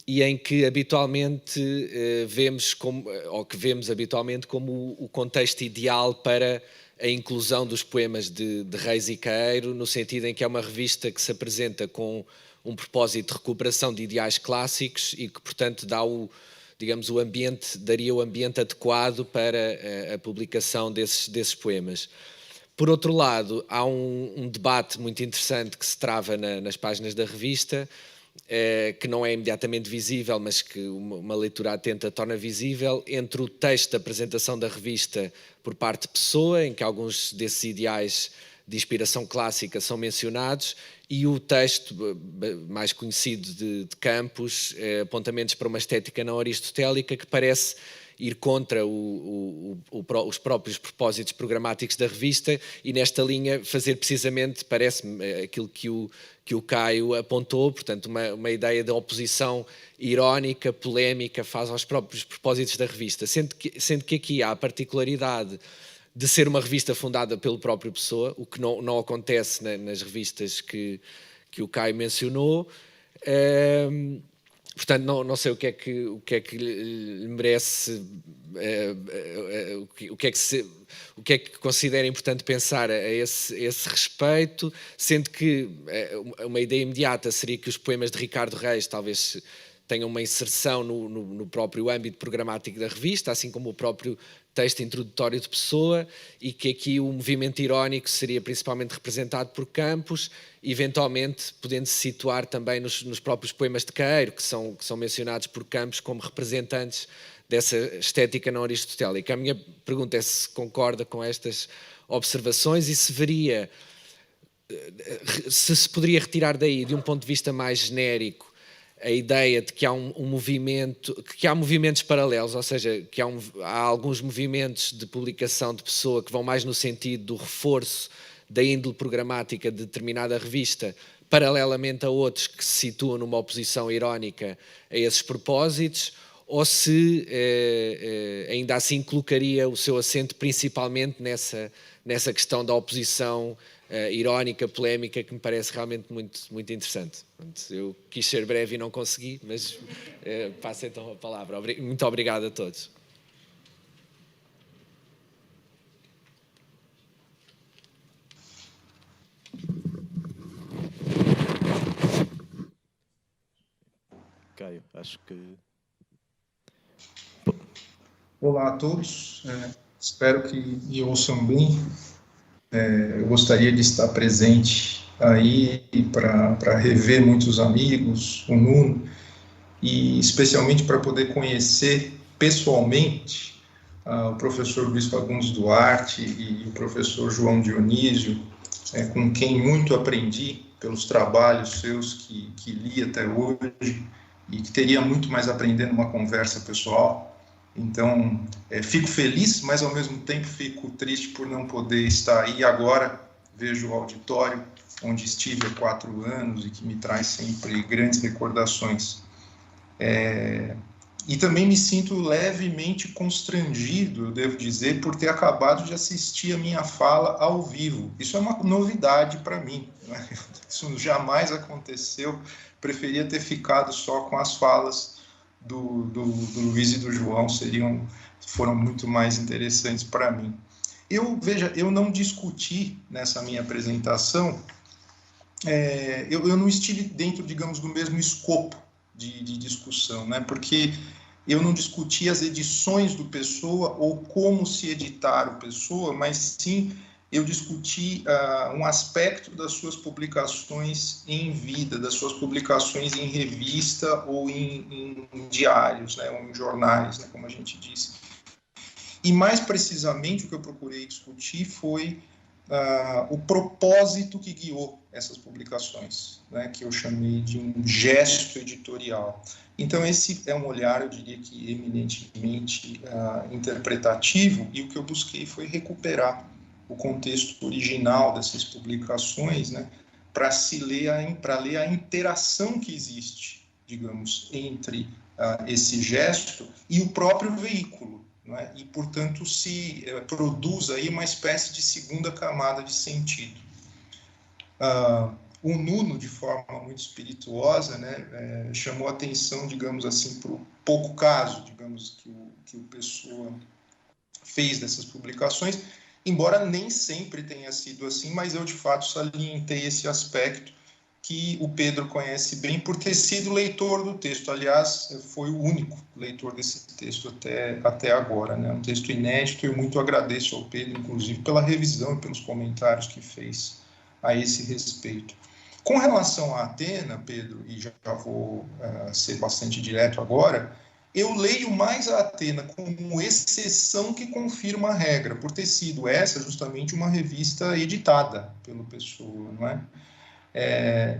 e em que habitualmente vemos habitualmente como o contexto ideal para a inclusão dos poemas de Reis e Caeiro, no sentido em que é uma revista que se apresenta com um propósito de recuperação de ideais clássicos e que, portanto, daria o ambiente adequado para a publicação desses poemas. Por outro lado, há um debate muito interessante que se trava nas páginas da revista, que não é imediatamente visível, mas que uma leitura atenta torna visível, entre o texto da apresentação da revista por parte de Pessoa, em que alguns desses ideais de inspiração clássica são mencionados, e o texto mais conhecido de Campos, apontamentos para uma estética não aristotélica, que parece ir contra os próprios propósitos programáticos da revista e, nesta linha, fazer precisamente, parece-me, aquilo que o Caio apontou, portanto, uma ideia de oposição irónica, polémica, face aos próprios propósitos da revista, sendo que aqui há a particularidade de ser uma revista fundada pelo próprio Pessoa, o que não acontece nas revistas que o Caio mencionou. Portanto, não sei o que é que lhe merece, o que é que considera importante pensar a esse respeito, sendo que uma ideia imediata seria que os poemas de Ricardo Reis talvez tenham uma inserção no próprio âmbito programático da revista, assim como o próprio texto introdutório de Pessoa, e que aqui o movimento irónico seria principalmente representado por Campos, eventualmente podendo-se situar também nos próprios poemas de Queiro, que são mencionados por Campos como representantes dessa estética não aristotélica. A minha pergunta é se concorda com estas observações e se veria, se poderia retirar daí, de um ponto de vista mais genérico, a ideia de que há um movimento, que há movimentos paralelos, ou seja, que há alguns movimentos de publicação de Pessoa que vão mais no sentido do reforço da índole programática de determinada revista, paralelamente a outros que se situam numa oposição irónica a esses propósitos, ou se ainda assim colocaria o seu acento principalmente nessa questão da oposição irónica, polémica, que me parece realmente muito, muito interessante. Eu quis ser breve e não consegui, mas passo então a palavra. Muito obrigado a todos. Caio, acho que... Olá a todos, espero que me ouçam bem. Eu gostaria de estar presente aí para rever muitos amigos, o Nuno, e especialmente para poder conhecer pessoalmente o professor Luiz Fagundes Duarte e o professor João Dionísio, com quem muito aprendi pelos trabalhos seus que li até hoje e que teria muito mais a aprender numa conversa pessoal. Então, fico feliz, mas ao mesmo tempo fico triste por não poder estar aí agora. Vejo o auditório onde estive há 4 anos e que me traz sempre grandes recordações. E também me sinto levemente constrangido, eu devo dizer, por ter acabado de assistir a minha fala ao vivo. Isso é uma novidade para mim, né? Isso jamais aconteceu. Preferia ter ficado só com as falas do Luiz e do João, foram muito mais interessantes para mim. Eu não discuti nessa minha apresentação, eu não estive dentro, digamos, do mesmo escopo de discussão, né? Porque eu não discuti as edições do Pessoa ou como se editar o Pessoa, mas sim eu discuti um aspecto das suas publicações em vida, das suas publicações em revista ou em diários, né, ou em jornais, né, como a gente disse. E mais precisamente o que eu procurei discutir foi o propósito que guiou essas publicações, né, que eu chamei de um gesto editorial. Então esse é um olhar, eu diria que eminentemente interpretativo, e o que eu busquei foi recuperar o contexto original dessas publicações, né, para ler a interação que existe, digamos, entre esse gesto e o próprio veículo, né, e, portanto, se produz aí uma espécie de segunda camada de sentido. O Nuno, de forma muito espirituosa, né, chamou atenção, digamos assim, para o pouco caso, digamos, que o Pessoa fez dessas publicações, embora nem sempre tenha sido assim, mas eu, de fato, salientei esse aspecto que o Pedro conhece bem por ter sido leitor do texto. Aliás, foi o único leitor desse texto até agora, né? Um texto inédito, e eu muito agradeço ao Pedro, inclusive, pela revisão e pelos comentários que fez a esse respeito. Com relação a Atena, Pedro, e já vou ser bastante direto agora, eu leio mais a Atena como exceção que confirma a regra, por ter sido essa justamente uma revista editada pelo Pessoa, não é?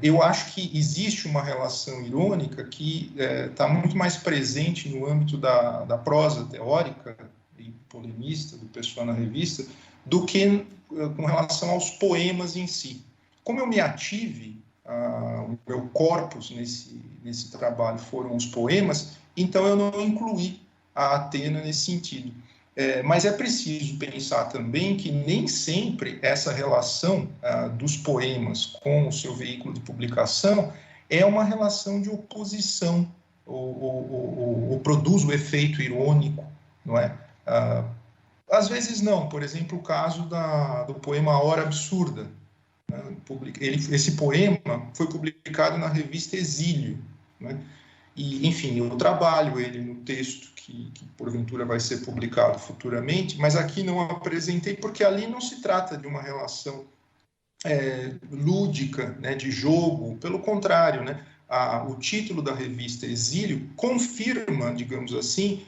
Eu acho que existe uma relação irônica que está muito mais presente no âmbito da prosa teórica e polemista do Pessoa na revista do que com relação aos poemas em si. Como eu me ative, o meu corpus nesse trabalho foram os poemas, então eu não incluí a Atena nesse sentido. Mas é preciso pensar também que nem sempre essa relação dos poemas com o seu veículo de publicação é uma relação de oposição ou produz o efeito irônico, não é? Às vezes não. Por exemplo, o caso do poema A Hora Absurda. Esse poema foi publicado na revista Exílio, né? E, enfim, eu trabalho ele no texto que porventura vai ser publicado futuramente, mas aqui não apresentei porque ali não se trata de uma relação lúdica, né, de jogo. Pelo contrário, né, o título da revista Exílio confirma, digamos assim,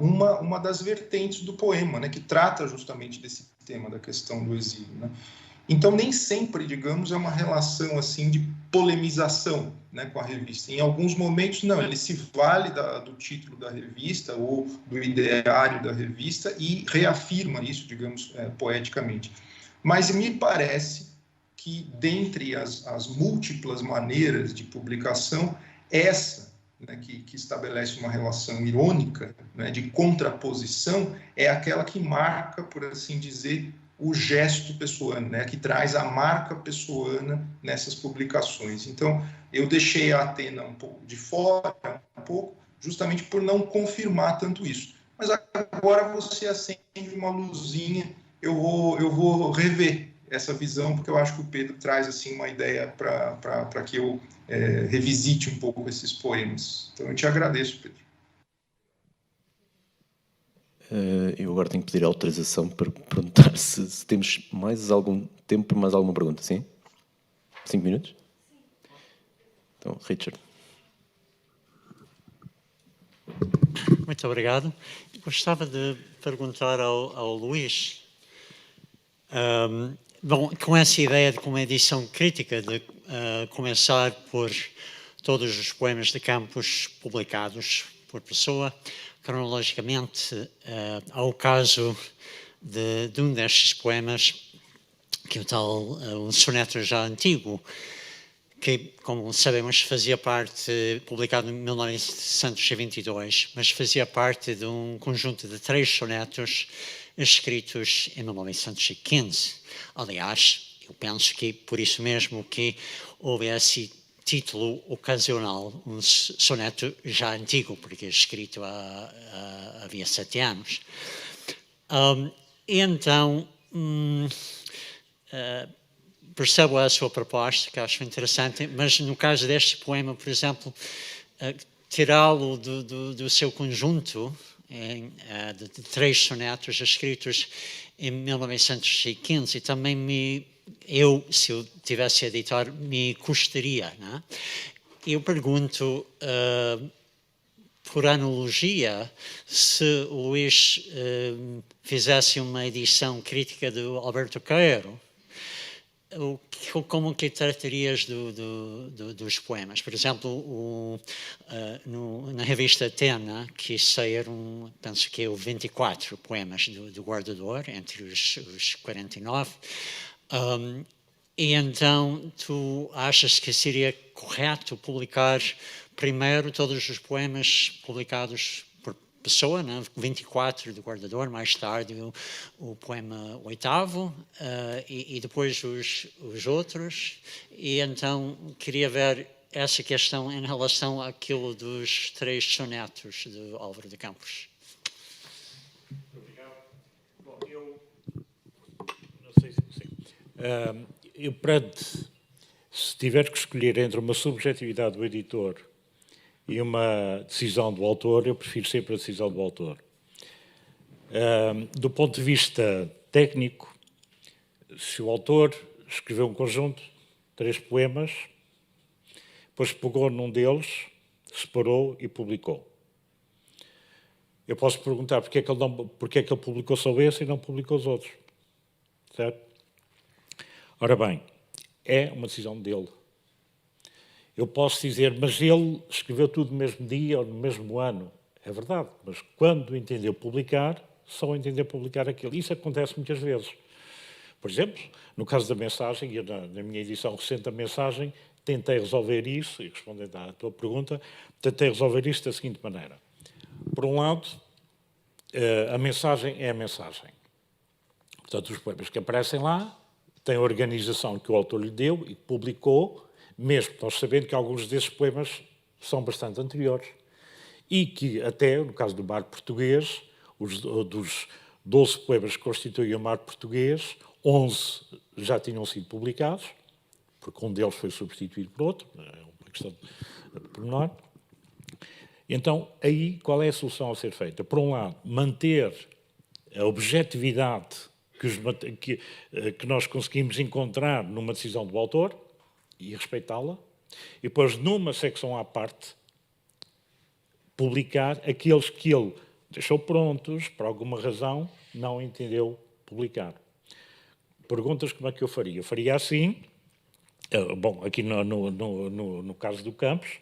uma das vertentes do poema, né, que trata justamente desse tema da questão do exílio, né? Então, nem sempre, digamos, é uma relação assim de polemização, né, com a revista. Em alguns momentos, não, ele se vale do título da revista ou do ideário da revista e reafirma isso, digamos, poeticamente. Mas me parece que, dentre as múltiplas maneiras de publicação, essa, né, que estabelece uma relação irônica, né, de contraposição, é aquela que marca, por assim dizer, o gesto pessoano, né, que traz a marca pessoana nessas publicações. Então, eu deixei a Atena um pouco de fora, justamente por não confirmar tanto isso. Mas agora você acende uma luzinha, eu vou rever essa visão, porque eu acho que o Pedro traz assim uma ideia para que eu revisite um pouco esses poemas. Então, eu te agradeço, Pedro. Eu agora tenho que pedir autorização para perguntar se temos mais algum tempo para mais alguma pergunta, sim? 5 minutos? Então, Richard. Muito obrigado. Gostava de perguntar ao Luís, bom, com essa ideia de uma edição crítica, de começar por todos os poemas de Campos publicados por Pessoa, cronologicamente, ao caso de um destes poemas, que é o tal um soneto já antigo, que, como sabemos, fazia parte, publicado em 1922, mas fazia parte de um conjunto de 3 sonetos escritos em 1915. Aliás, eu penso que por isso mesmo que houve esse título ocasional, um soneto já antigo, porque é escrito havia 7 anos. Então, percebo a sua proposta, que acho interessante, mas no caso deste poema, por exemplo, tirá-lo do seu conjunto de 3 sonetos escritos em 1915, e também se eu tivesse a editar, me custaria, não é? Eu pergunto, por analogia, se o Luís fizesse uma edição crítica do Alberto Queiro, como que tratarias dos poemas? Por exemplo, na revista Atena, que saíram, penso que 24 poemas do Guardador, entre os 49. E então, tu achas que seria correto publicar primeiro todos os poemas publicados por Pessoa, né? 24 do Guardador, mais tarde o poema 8º, e depois os outros? E então, queria ver essa questão em relação àquilo dos 3 sonetos de Álvaro de Campos. Obrigado. Bom, eu não sei se... eu, se tiver que escolher entre uma subjetividade do editor e uma decisão do autor, eu prefiro sempre a decisão do autor. Do ponto de vista técnico, se o autor escreveu um conjunto, 3 poemas, depois pegou num deles, separou e publicou. Eu posso perguntar porque é que ele publicou só esse e não publicou os outros. Certo? Ora bem, é uma decisão dele. Eu posso dizer, mas ele escreveu tudo no mesmo dia ou no mesmo ano. É verdade, mas quando entendeu publicar, só entendeu publicar aquilo. Isso acontece muitas vezes. Por exemplo, no caso da mensagem, e na minha edição recente da mensagem, tentei resolver isso, e respondendo à tua pergunta, tentei resolver isto da seguinte maneira. Por um lado, a mensagem é a mensagem. Portanto, os poemas que aparecem lá têm a organização que o autor lhe deu e publicou, mesmo nós sabendo que alguns desses poemas são bastante anteriores e que até, no caso do Mar Português, dos 12 poemas que constituem o Mar Português, 11 já tinham sido publicados, porque um deles foi substituído por outro, é uma questão de pormenor. Então, aí, qual é a solução a ser feita? Por um lado, manter a objetividade que nós conseguimos encontrar numa decisão do autor e respeitá-la, e depois, numa secção à parte, publicar aqueles que ele deixou prontos, por alguma razão, não entendeu publicar. Perguntas como é que eu faria? Eu faria assim. Bom, aqui no caso do Campos,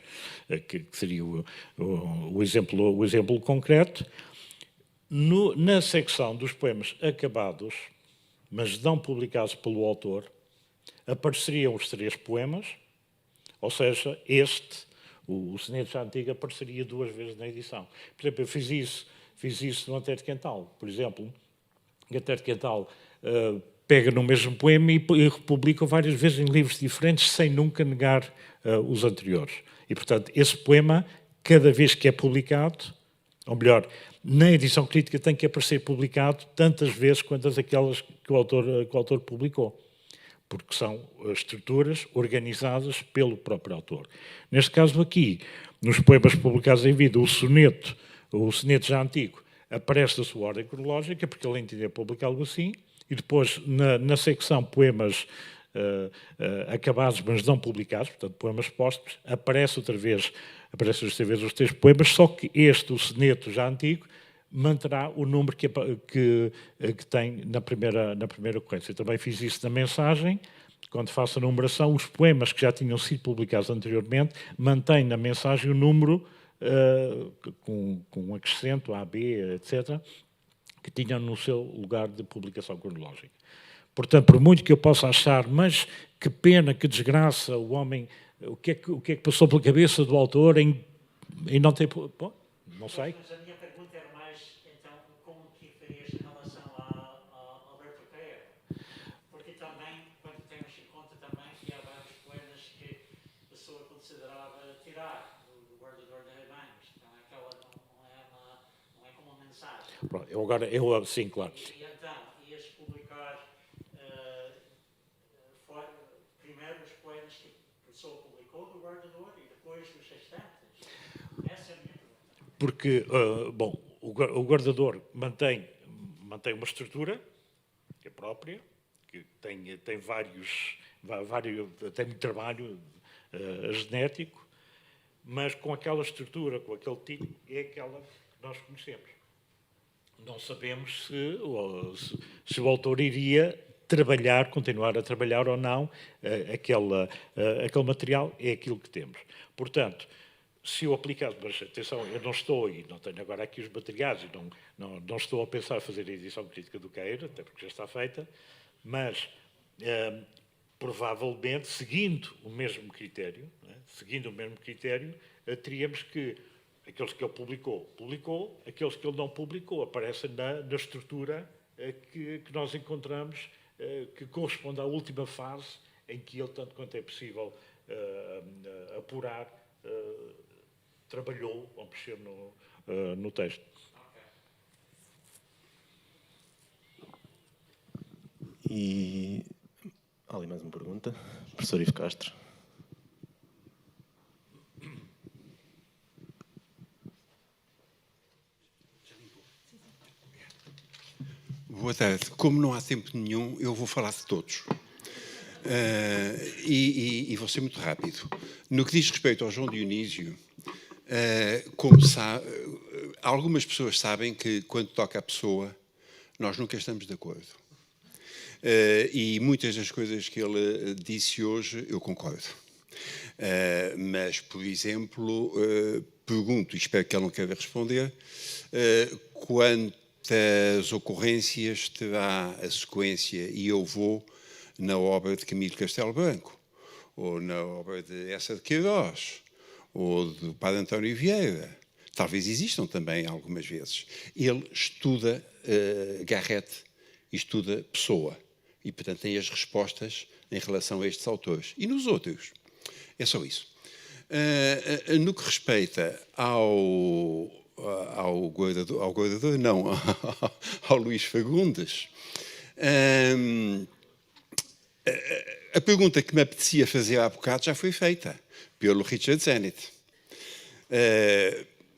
que seria o exemplo concreto, na secção dos poemas acabados, mas não publicados pelo autor, apareceriam os 3 poemas, ou seja, o Soneto Já Antigo, apareceria 2 vezes na edição. Por exemplo, eu fiz isso no Antero de Quental. Por exemplo, o Antero de Quental pega no mesmo poema e republica várias vezes em livros diferentes, sem nunca negar os anteriores. E, portanto, esse poema, cada vez que é publicado, ou melhor, na edição crítica tem que aparecer publicado tantas vezes quantas aquelas que o autor publicou, porque são estruturas organizadas pelo próprio autor. Neste caso aqui, nos poemas publicados em vida, o soneto Já Antigo, aparece da sua ordem cronológica, porque ele entendeu publicá-lo assim, e depois, na secção poemas acabados, mas não publicados, portanto, poemas póstumos, aparecem outra vez os 3 poemas, só que o soneto Já Antigo, manterá o número que tem na primeira ocorrência. Eu também fiz isso na mensagem, quando faço a numeração, os poemas que já tinham sido publicados anteriormente, mantém na mensagem o número com um acrescento, A, B, etc., que tinham no seu lugar de publicação cronológica. Portanto, por muito que eu possa achar, mas que pena, que desgraça, o homem, o que é que passou pela cabeça do autor em não ter... Bom, não sei. Mas a minha pergunta era mais, então, como que farias em relação a Alberto Caeiro? Porque também, quando temos em conta também que há vários poemas que a pessoa considerava tirar do Guardador de Rebanhos, então aquela não é como uma mensagem. Pronto, sim, claro. E então, ias publicar primeiro os poemas que a pessoa publicou do Guardador e depois os restantes? Essa é a minha pergunta. Porque, o Guardador mantém uma estrutura que é própria, que tem muito trabalho genético, mas com aquela estrutura, com aquele tipo, é aquela que nós conhecemos. Não sabemos se o autor iria continuar a trabalhar ou não aquele material, é aquilo que temos. Portanto, se eu aplicar, mas atenção, eu não tenho agora aqui os materiais, e não estou a pensar fazer a edição crítica do Caeiro, até porque já está feita, mas provavelmente, seguindo o mesmo critério, teríamos que aqueles que ele publicou, aqueles que ele não publicou, aparecem na estrutura que nós encontramos, que corresponde à última fase em que ele, tanto quanto é possível apurar, trabalhou ou mexeu no texto. E há ali mais uma pergunta. Professor Ivo Castro. Boa tarde. Como não há tempo nenhum, eu vou falar de todos. E vou ser muito rápido. No que diz respeito ao João Dionísio, como sabe, algumas pessoas sabem que quando toca a pessoa, nós nunca estamos de acordo. E muitas das coisas que ele disse hoje, eu concordo. Mas, por exemplo, pergunto, e espero que ele não queira responder, quantas ocorrências terá a sequência E Eu Vou na obra de Camilo Castelo Branco, ou na obra de Essa de Queiroz, ou do Padre António Vieira. Talvez existam também algumas vezes. Ele estuda Garrett, estuda Pessoa, e, portanto, tem as respostas em relação a estes autores. E nos outros? É só isso. No que respeita ao guardador, não, ao Luís Fagundes, a pergunta que me apetecia fazer há bocado já foi feita pelo Richard Zenit.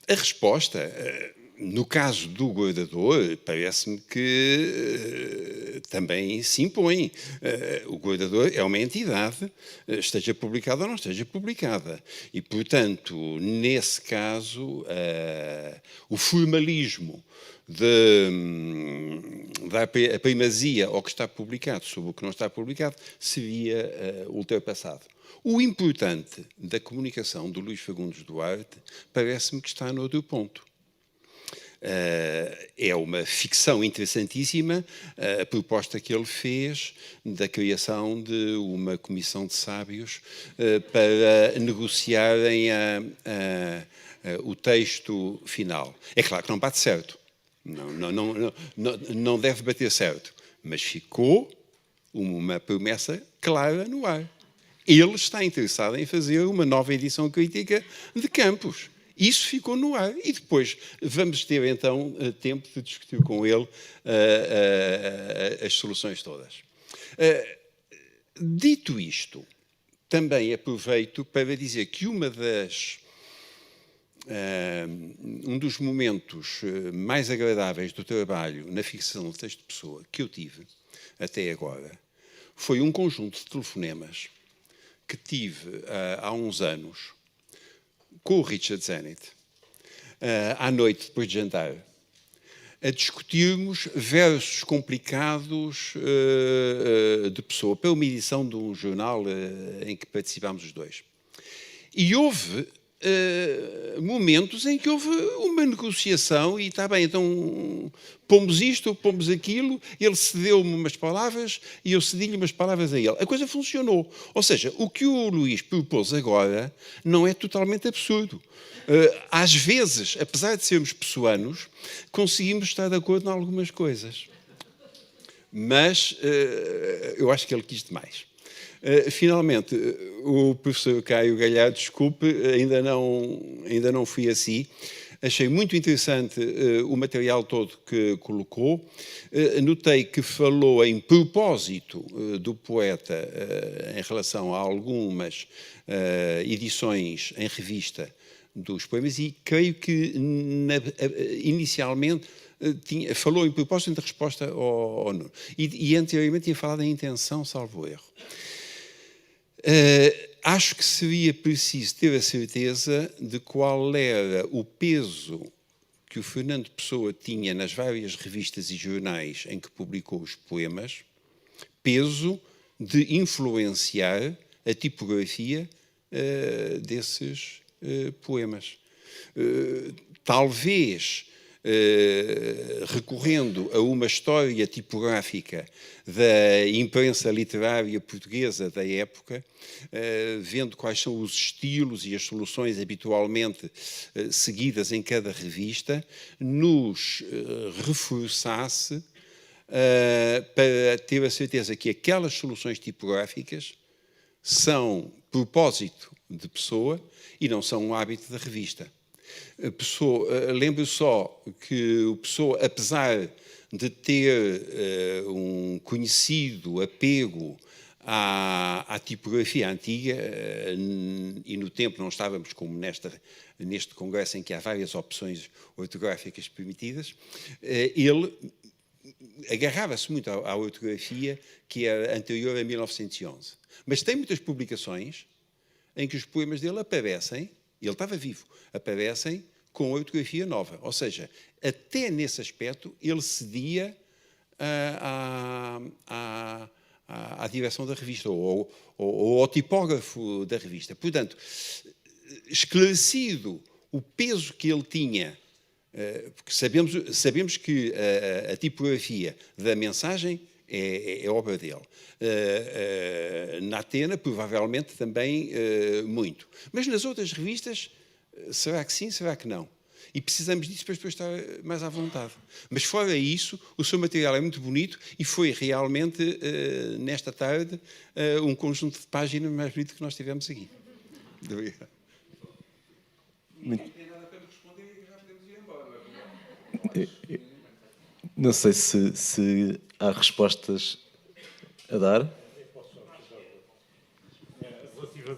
A resposta, no caso do guardador, parece-me que também se impõe. O guardador é uma entidade, esteja publicada ou não esteja publicada. E, portanto, nesse caso, o formalismo da primazia ao que está publicado sobre o que não está publicado seria ultrapassado. O importante da comunicação do Luís Fagundes Duarte parece-me que está no outro ponto. É uma ficção interessantíssima a proposta que ele fez da criação de uma comissão de sábios para negociarem o texto final. É claro que não bate certo. Não deve bater certo. Mas ficou uma promessa clara no ar. Ele está interessado em fazer uma nova edição crítica de Campos. Isso ficou no ar. E depois vamos ter, então, tempo de discutir com ele as soluções todas. Dito isto, também aproveito para dizer que um dos momentos mais agradáveis do trabalho na ficção de texto de pessoa que eu tive até agora foi um conjunto de telefonemas que tive há uns anos com o Richard Zenit, à noite, depois de jantar, a discutirmos versos complicados de pessoa, para uma edição de um jornal em que participámos os dois. E houve momentos em que houve uma negociação e está bem, então pomos isto, pomos aquilo, ele cedeu-me umas palavras e eu cedi-lhe umas palavras a ele. A coisa funcionou. Ou seja, o que o Luís propôs agora não é totalmente absurdo. Às vezes, apesar de sermos pessoanos, conseguimos estar de acordo em algumas coisas. Mas eu acho que ele quis demais. Finalmente, o professor Caio Galhardo, desculpe, ainda não fui assim. Achei muito interessante o material todo que colocou. Notei que falou em propósito do poeta em relação a algumas edições em revista dos poemas e creio que inicialmente falou em propósito de resposta ao Nuno. E anteriormente tinha falado em intenção, salvo erro. Acho que seria preciso ter a certeza de qual era o peso que o Fernando Pessoa tinha nas várias revistas e jornais em que publicou os poemas, peso de influenciar a tipografia desses poemas. Talvez recorrendo a uma história tipográfica da imprensa literária portuguesa da época, vendo quais são os estilos e as soluções habitualmente seguidas em cada revista, nos reforçasse para ter a certeza que aquelas soluções tipográficas são propósito de Pessoa e não são um hábito da revista. Lembro só que o Pessoa, apesar de ter um conhecido apego à tipografia antiga, e no tempo não estávamos como neste congresso em que há várias opções ortográficas permitidas, ele agarrava-se muito à ortografia que era anterior a 1911. Mas tem muitas publicações em que os poemas dele aparecem, e ele estava vivo, aparecem com ortografia nova. Ou seja, até nesse aspecto, ele cedia à direção da revista, ou ao tipógrafo da revista. Portanto, esclarecido o peso que ele tinha, porque sabemos que a tipografia da mensagem é obra dele. Na Atena, provavelmente, também muito. Mas nas outras revistas, será que sim, será que não? E precisamos disso para depois estar mais à vontade. Mas fora isso, o seu material é muito bonito e foi realmente, nesta tarde, um conjunto de páginas mais bonito que nós tivemos aqui. Muito obrigado. Não sei se há respostas a dar.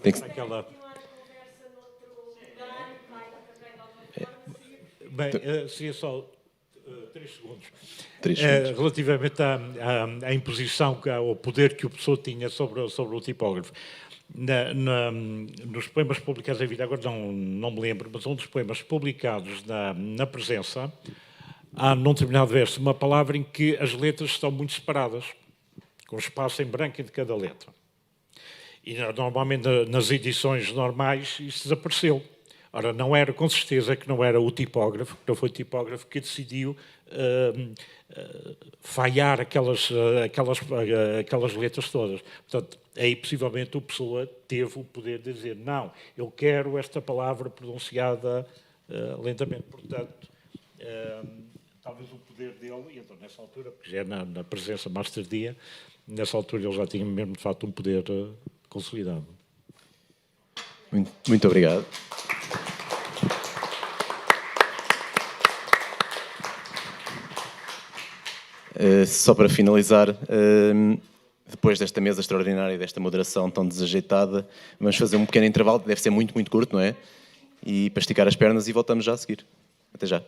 Tem que... Bem, seria só 3 segundos. 3 segundos. Relativamente à imposição, ao poder que o Pessoa tinha sobre o tipógrafo. Nos poemas publicados em vida, agora não me lembro, mas um dos poemas publicados na presença, há num determinado verso uma palavra em que as letras estão muito separadas, com espaço em branco em cada letra. E normalmente nas edições normais isso desapareceu. Ora, não era, com certeza que não era o tipógrafo, não foi o tipógrafo que decidiu falhar aquelas letras todas. Portanto, aí possivelmente o Pessoa teve o poder de dizer não, eu quero esta palavra pronunciada lentamente. Portanto, talvez o poder dele, e então nessa altura, porque já é na presença mais tardia, nessa altura ele já tinha mesmo de facto um poder consolidado. Muito obrigado. Só para finalizar, depois desta mesa extraordinária e desta moderação tão desajeitada, vamos fazer um pequeno intervalo, deve ser muito, muito curto, não é? E para esticar as pernas e voltamos já a seguir. Até já.